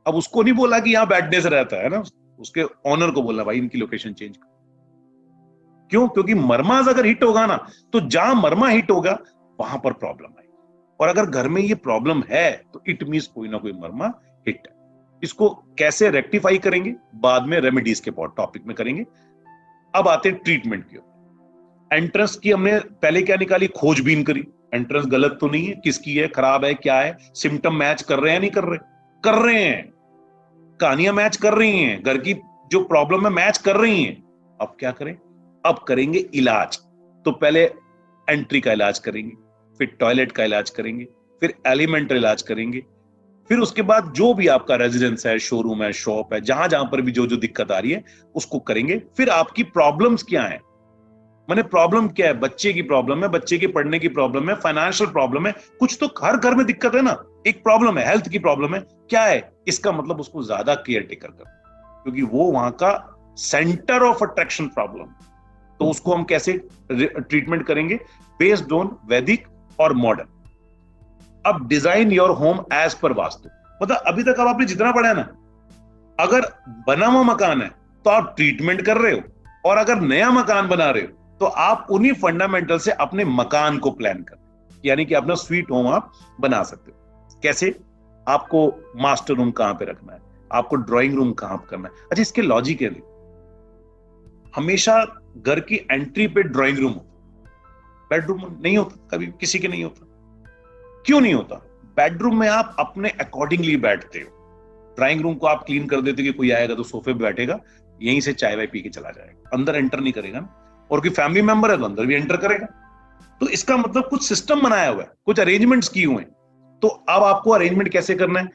अब उसको नहीं बोला कि यहां बैठने से रहता है ना, उसके ऑनर को बोला भाई इनकी लोकेशन चेंज कर। क्यों? क्योंकि मर्माज अगर हिट होगा ना, तो जहां मर्मा हिट होगा वहां पर प्रॉब्लम आएगी। और अगर घर में ये प्रॉब्लम है तो इट मींस कोई ना कोई मर्मा हिट है। इसको कैसे रेक्टिफाई करेंगे, बाद में रेमेडीज के टॉपिक में करेंगे। अब आते हैं ट्रीटमेंट की ओर। एंट्रेंस की हमने पहले क्या निकाली, खोजबीन करी, एंट्रेंस गलत तो नहीं है, किसकी है, खराब है, क्या है, सिम्टम मैच कर रहे हैं नहीं कर रहे, कर रहे हैं, कहानियां मैच कर रही हैं, घर की जो प्रॉब्लम है मैच कर रही हैं। अब क्या करें? अब करेंगे इलाज। तो पहले एंट्री का इलाज करेंगे, फिर टॉयलेट का इलाज करेंगे, फिर एलिमेंटल इलाज करेंगे, फिर उसके बाद जो भी आपका रेजिडेंस है, शोरूम है, शॉप है, जहां जहां पर भी जो जो दिक्कत आ रही है उसको करेंगे। फिर आपकी प्रॉब्लम्स क्या है, मैंने प्रॉब्लम क्या है, बच्चे की प्रॉब्लम है, बच्चे के पढ़ने की प्रॉब्लम है, फाइनेंशियल प्रॉब्लम है, कुछ तो हर घर में दिक्कत है ना, एक प्रॉब्लम है, हेल्थ की प्रॉब्लम है, क्या है, इसका मतलब उसको ज्यादा केयर टेकर कर, क्योंकि वो वहां का सेंटर ऑफ अट्रैक्शन प्रॉब्लम। तो उसको हम कैसे ट्रीटमेंट करेंगे, बेस्ड ऑन वैदिक और मॉडर्न। अब design your home as per vastu, मतलब अभी तक अब आपने जितना पढ़ा है ना, अगर बना हुआ मकान है तो आप ट्रीटमेंट कर रहे हो, और अगर नया मकान बना रहे हो तो आप उन्हीं फंडामेंटल से अपने मकान को प्लान कर, यानी कि अपना स्वीट होम आप बना सकते हो। कैसे, आपको मास्टर रूम कहां पे रखना है, आपको ड्राइंग रूम कहां पे करना है। अच्छा, इसके लॉजिक है, हमेशा घर की एंट्री पे ड्राइंग रूम होता, बेडरूम नहीं होता, कभी किसी के नहीं होता। क्यों नहीं होता? बेडरूम में आप अपने अकॉर्डिंगली बैठते हो, ड्राइंग रूम को आप क्लीन कर देते हो कि कोई आएगा तो सोफे पे बैठेगा, यहीं से चाय वाय पी के चला जाएगा, अंदर एंटर नहीं करेगा ना, और कोई फैमिली मेंबर है तो अंदर भी एंटर करेगा। तो इसका मतलब कुछ सिस्टम बनाया हुआ है, कुछ अरेंजमेंट्स किए हुए हैं। तो अब आपको अरेंजमेंट कैसे करना है,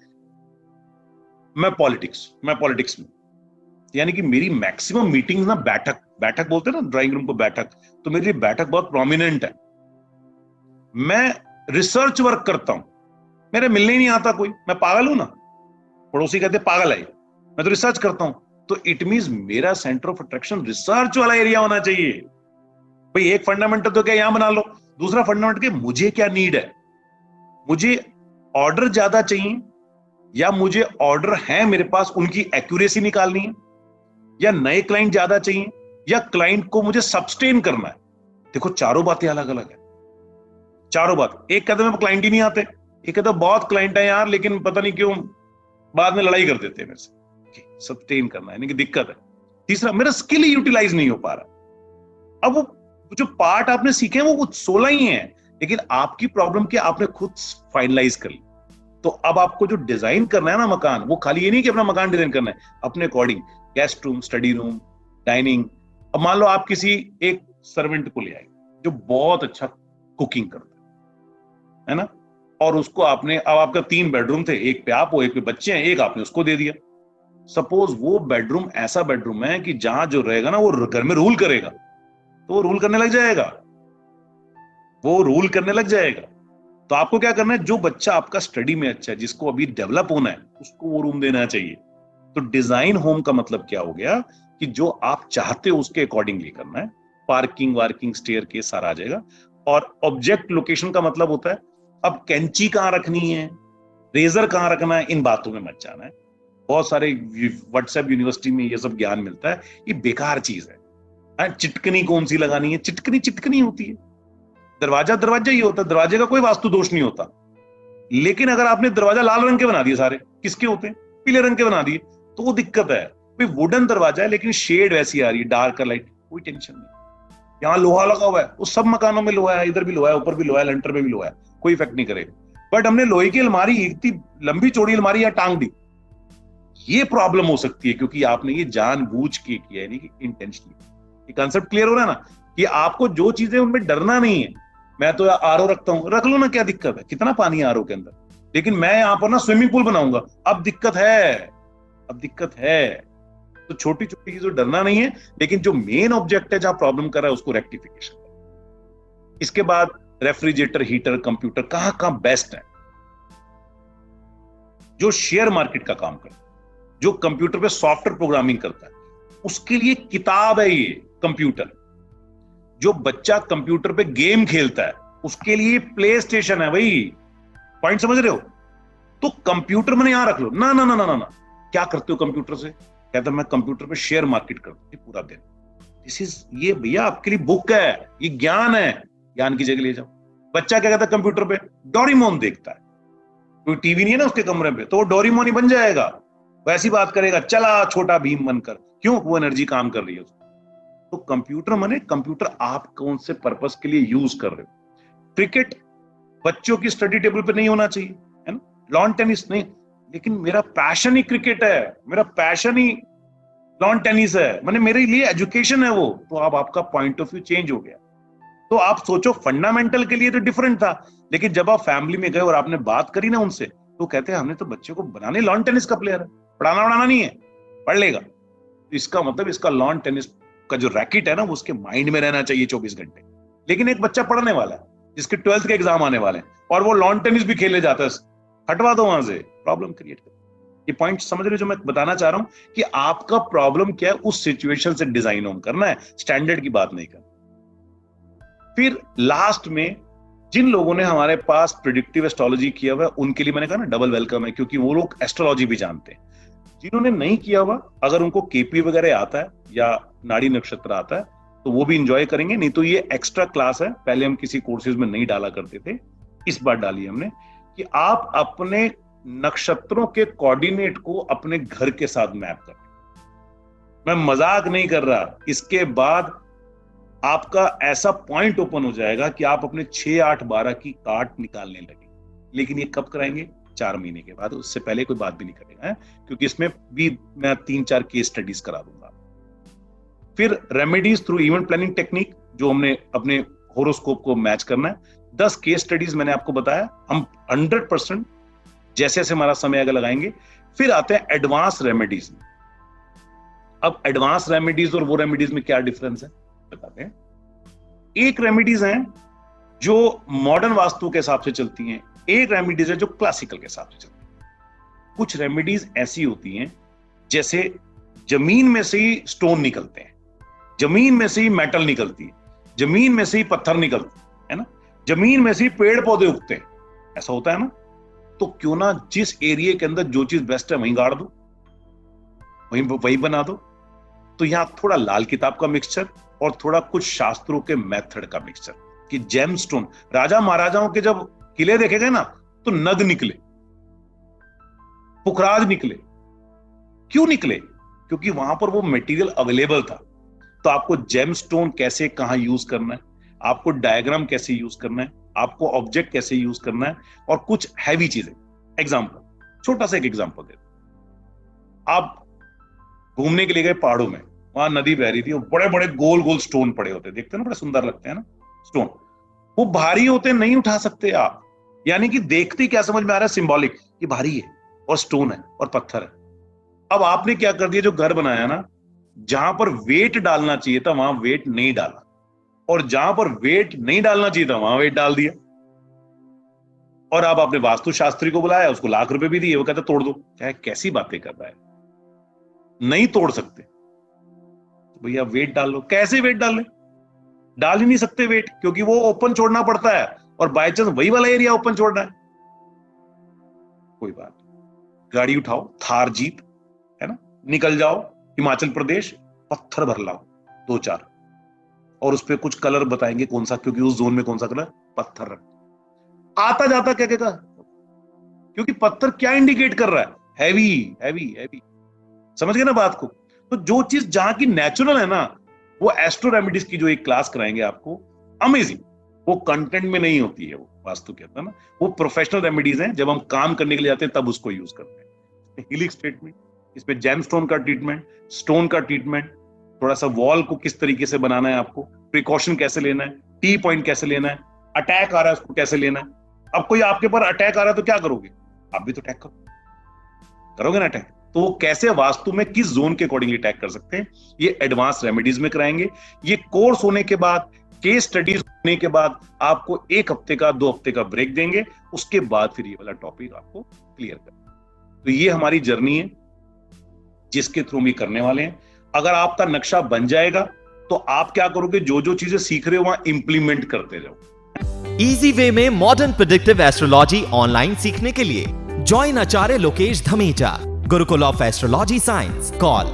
मैं पॉलिटिक्स में, यानी कि मेरी मैक्सिमम मीटिंग ना बैठक बोलते हैं ना ड्राइंग रूम को बैठक, तो मेरी बैठक बहुत प्रोमिनेंट है। मैं रिसर्च वर्क करता हूं, मेरे मिलने ही नहीं आता कोई, मैं पागल हूं ना, पड़ोसी कहते पागल है, मैं तो रिसर्च करता हूं। तो इट मींस मेरा सेंटर ऑफ अट्रैक्शन रिसर्च वाला एरिया होना चाहिए। भाई एक फंडामेंटल तो क्या यहां बना लो, दूसरा फंडामेंटल के मुझे क्या नीड है, मुझे ऑर्डर ज्यादा चाहिए, या मुझे ऑर्डर है मेरे पास उनकी एक्यूरेसी निकालनी है, या नए क्लाइंट ज्यादा चाहिए, या क्लाइंट को मुझे सब्सटेन करना है। देखो चारों बातें अलग अलग है, चारों बात। एक कहते मेरे क्लाइंट ही नहीं आते, एक कहते बहुत क्लाइंट है यार लेकिन पता नहीं क्यों बाद में लड़ाई कर देते हैं मेरे से, सब्सटेन करना है, यानी कि दिक्कत है। तीसरा, मेरा स्किल ही यूटिलाइज नहीं हो पा रहा। अब वो जो पार्ट आपने सीखे हैं वो कुछ 16 ही हैं, लेकिन आपकी प्रॉब्लम क्या आपने खुद फाइनलाइज कर ली। तो अब आपको जो डिजाइन करना है ना मकान, वो खाली ये नहीं कि अपना मकान डिजाइन करना है, अपने according guest room, study room, dining. अब मान लो आप किसी एक सर्वेंट को ले आए जो बहुत अच्छा कुकिंग करता है ना, और उसको आपने, अब आपका 3 बेडरूम थे, एक पे आप हो, एक पे बच्चे हैं, एक आपने उसको दे दिया। सपोज वो बेडरूम ऐसा बेडरूम है कि जहां जो रहेगा ना वो घर में रूल करेगा, तो वो रूल करने लग जाएगा, वो रूल करने लग जाएगा। तो आपको क्या करना है, जो बच्चा आपका स्टडी में अच्छा है, जिसको अभी डेवलप होना है, उसको वो रूम देना चाहिए। तो डिजाइन होम का मतलब क्या हो गया कि जो आप चाहते हो उसके अकॉर्डिंगली करना है, पार्किंग वार्किंग स्टेयर के सारा आ जाएगा। और ऑब्जेक्ट लोकेशन का मतलब होता है अब कैंची कहां रखनी है, रेजर कहां रखना है, इन बातों में मत जाना है। बहुत सारे व्हाट्सएप यूनिवर्सिटी में ये सब ज्ञान मिलता है, ये बेकार चीज है। चिटकनी कौन सी लगानी है, चिटकनी चिटकनी होती है, दरवाजा दरवाजा ही होता है, दरवाजे का कोई वास्तु दोष नहीं होता। लेकिन अगर आपने दरवाजा लाल रंग के बना दिए, सारे किसके होते हैं, पीले रंग के बना दिए, तो वो दिक्कत है। भाई वुडन दरवाजा है लेकिन शेड वैसी आ रही है, डार्क लाइट, कोई टेंशन नहीं। यहाँ लोहा लगा हुआ है, उस सब मकानों में लोहा है, इधर भी लोहा है, ऊपर भी लोहा है, लेंटर में भी लोहा है, कोई इफेक्ट नहीं करेगा। बट हमने लोहे की अलमारी, इतनी लंबी चौड़ी अलमारी या टांग दी, ये प्रॉब्लम हो सकती है, क्योंकि आपने ये जानबूझ के किया, यानी कि इंटेंशनली। ये कंसेप्ट क्लियर हो रहा है ना, कि आपको जो चीजें उनमें डरना नहीं है। मैं तो आरओ रखता हूं, रख लो ना, क्या दिक्कत है, कितना पानी है आरओ के अंदर, लेकिन मैं यहां पर ना स्विमिंग पूल बनाऊंगा, अब दिक्कत है, अब दिक्कत है। तो छोटी छोटी चीजों डरना नहीं है, लेकिन जो मेन ऑब्जेक्ट है जहां प्रॉब्लम कर रहा है उसको रेक्टिफिकेशन। इसके बाद रेफ्रिजरेटर, हीटर, कंप्यूटर कहां कहां बेस्ट है। जो शेयर मार्केट का काम करता है, जो कंप्यूटर पे सॉफ्टवेयर प्रोग्रामिंग करता है, उसके लिए किताब है ये कंप्यूटर। जो बच्चा कंप्यूटर पे गेम खेलता है उसके लिए प्ले स्टेशन है भाई। पॉइंट समझ रहे हो? तो कंप्यूटर मैंने यहां रख लो ना ना ना ना ना ना। क्या करते हो कंप्यूटर से? कहता मैं कंप्यूटर पे शेयर मार्केट करता हूं पूरा दिन। दिस इज, ये भैया आपके लिए बुक है, ये ज्ञान है, ज्ञान की जगह ले जाओ। बच्चा क्या कहता है कंप्यूटर पे? डोरेमोन देखता है, कोई टीवी नहीं है ना उसके कमरे पे, तो वो डोरेमोन ही बन जाएगा, वैसी बात करेगा, चला छोटा भीम बनकर। क्यों? वो एनर्जी काम कर रही है उसको। तो कंप्यूटर माने कंप्यूटर आप कौन से पर्पस के लिए यूज कर रहे हो। क्रिकेट बच्चों की स्टडी टेबल पे नहीं होना चाहिए, है ना, लॉन टेनिस नहीं, लेकिन मेरा पैशन ही क्रिकेट है, मेरा पैशन ही लॉन टेनिस है, मैंने मेरे लिए एजुकेशन है वो। तो अब आपका पॉइंट ऑफ व्यू चेंज हो गया। तो आप सोचो फंडामेंटल के लिए तो डिफरेंट था, लेकिन जब आप फैमिली में गए और आपने बात करी ना उनसे, तो कहते हैं हमने तो बच्चे को बनाने लॉन टेनिस का प्लेयर है, पढ़ाना नहीं है, पढ़ लेगा। इसका मतलब इसका लॉन टेनिस का जो रैकेट है ना वो उसके माइंड में रहना चाहिए 24 घंटे। लेकिन एक बच्चा पढ़ने वाला है जिसके 12th के एग्जाम आने वाले हैं और वो लॉन टेनिस भी खेलने जाता है, हटवा दो वहां से, प्रॉब्लम क्रिएट कर। ये पॉइंट समझ रहे हो जो मैं बताना चाह रहा हूं कि आपका प्रॉब्लम क्या है, उस सिचुएशन से डिजाइन ऑन करना है, स्टैंडर्ड की बात नहीं करना। फिर लास्ट में जिन लोगों ने हमारे पास प्रिडिक्टिव एस्ट्रोलॉजी किया हुआ है उनके लिए मैंने कहा ना डबल वेलकम है, क्योंकि वो लोग एस्ट्रोलॉजी भी जानते हैं। जिन्होंने नहीं किया हुआ, अगर उनको केपी वगैरह आता है या नाड़ी नक्षत्र आता है तो वो भी इंजॉय करेंगे, नहीं तो ये एक्स्ट्रा क्लास है, पहले हम किसी कोर्सेज में नहीं डाला करते थे, इस बार डाली हमने, कि आप अपने नक्षत्रों के कोऑर्डिनेट को अपने घर के साथ मैप करें। मैं मजाक नहीं कर रहा, इसके बाद आपका ऐसा पॉइंट ओपन हो जाएगा कि आप अपने 6, 8, 12 की कार्ड निकालने लगे। लेकिन ये कब कराएंगे? 4 महीने के बाद, उससे पहले कोई बात भी नहीं करेगा है? क्योंकि इसमें भी मैं 3-4 केस स्टडीज करा दूंगा। फिर remedies through event planning technique, जो हमने अपने होरोस्कोप को मैच करना है, 10 केस स्टडीज मैंने आपको बताया, हम 100% जैसे जैसे हमारा समय आगे लगाएंगे। फिर आते हैं एडवांस रेमेडीज में। अब एडवांस रेमेडीज और वो रेमेडीज में क्या डिफरेंस है बताते हैं। एक रेमेडीज हैं जो मॉडर्न वास्तु के हिसाब से चलती हैं, एक रेमेडीज है जो क्लासिकल के हिसाब से चलती है। कुछ रेमेडीज ऐसी होती हैं जैसे जमीन में से ही स्टोन निकलते हैं, जमीन में से ही मेटल निकलती है, जमीन में से ही पत्थर निकलते है ना, जमीन में से ही पेड़ पौधे उगते हैं, ऐसा होता है ना। तो क्यों ना जिस एरिया के अंदर जो चीज बेस्ट है वहीं गाड़ दो, वही बना दो। तो यहां थोड़ा लाल किताब का मिक्सचर और थोड़ा कुछ शास्त्रों के मेथड का मिक्सचर, कि जेमस्टोन, राजा महाराजाओं के जब किले देखे गए ना तो नग निकले, पुखराज निकले। क्यों निकले? क्योंकि वहां पर वो मटेरियल अवेलेबल था। तो आपको जेमस्टोन कैसे कहां यूज करना है, आपको डायग्राम कैसे यूज करना है, आपको ऑब्जेक्ट कैसे यूज करना है, और कुछ हैवी चीजें। एग्जांपल, छोटा सा एक एग्जांपल दे, आप घूमने के लिए गए पहाड़ों में, वहां नदी बह रही थी, और बड़े बड़े गोल गोल स्टोन पड़े होते, देखते हैं ना, बड़े सुंदर लगते हैं ना स्टोन, वो भारी होते, नहीं उठा सकते आप। यानी कि देखते ही क्या समझ में आ रहा है, सिंबॉलिक, ये भारी है और स्टोन है और पत्थर है। अब आपने क्या कर दिया, जो घर बनाया ना, जहां पर वेट डालना चाहिए था वहां वेट नहीं डाला, और जहां पर वेट नहीं डालना चाहिए था वहां वेट डाल दिया। और अब आपने वास्तुशास्त्री को बुलाया, उसको लाख रुपए भी दिए, वो कहता तोड़ दो। क्या कैसी बातें कर रहा है, नहीं तोड़ सकते तो भैया वेट डाल लो। कैसे वेट डाल ले? डाल ही नहीं सकते वेट, क्योंकि वो ओपन छोड़ना पड़ता है, और बाय चांस वही वाला एरिया ओपन छोड़ना है। कोई बात, गाड़ी उठाओ, थार जीप है ना, निकल जाओ हिमाचल प्रदेश, पत्थर भर लाओ 2-4, और उस पर कुछ कलर बताएंगे कौन सा, क्योंकि उस जोन में कौन सा कलर, पत्थर रख। आता जाता क्या कहता, क्योंकि पत्थर क्या इंडिकेट कर रहा है, हैवी हैवी हैवी। समझ गए ना बात को? तो जो चीज जहां की नेचुरल है ना, वो एस्ट्रो रेमेडीज की जो एक क्लास कराएंगे आपको, अमेजिंग, वो कंटेंट में नहीं होती है, वो वास्तु कहता है ना, वो प्रोफेशनल रेमेडीज हैं। जब हम काम करने के लिए जाते हैं तब उसको यूज करते हैं। हीलिंग स्टेटमेंट, इसमें जेमस्टोन का ट्रीटमेंट, स्टोन का ट्रीटमेंट, थोड़ा सा वॉल को किस तरीके से बनाना है, आपको प्रिकॉशन कैसे लेना है, टी पॉइंट कैसे लेना है, अटैक आ रहा है उसको कैसे लेना है। अब कोई आपके पर अटैक आ रहा है तो क्या करोगे? आप भी तो अटैक करोगे ना अटैक। तो वो कैसे वास्तु में किस जोन के अकॉर्डिंगली अटैक कर सकते हैं, ये एडवांस रेमेडीज में कराएंगे। ये कोर्स होने के बाद, केस स्टडीज होने के बाद, आपको 1 हफ्ते का 2 हफ्ते का ब्रेक देंगे, उसके बाद फिर ये वाला टॉपिक आपको क्लियर कर। तो ये हमारी जर्नी है जिसके थ्रू भी करने वाले हैं। अगर आपका नक्शा बन जाएगा तो आप क्या करोगे, जो जो चीजें सीख रहे हो वहां इंप्लीमेंट करते जाओ। इजी वे में मॉडर्न प्रेडिक्टिव एस्ट्रोलॉजी ऑनलाइन सीखने के लिए join Acharya Lokesh Dhamija, Gurukul of astrology science. Call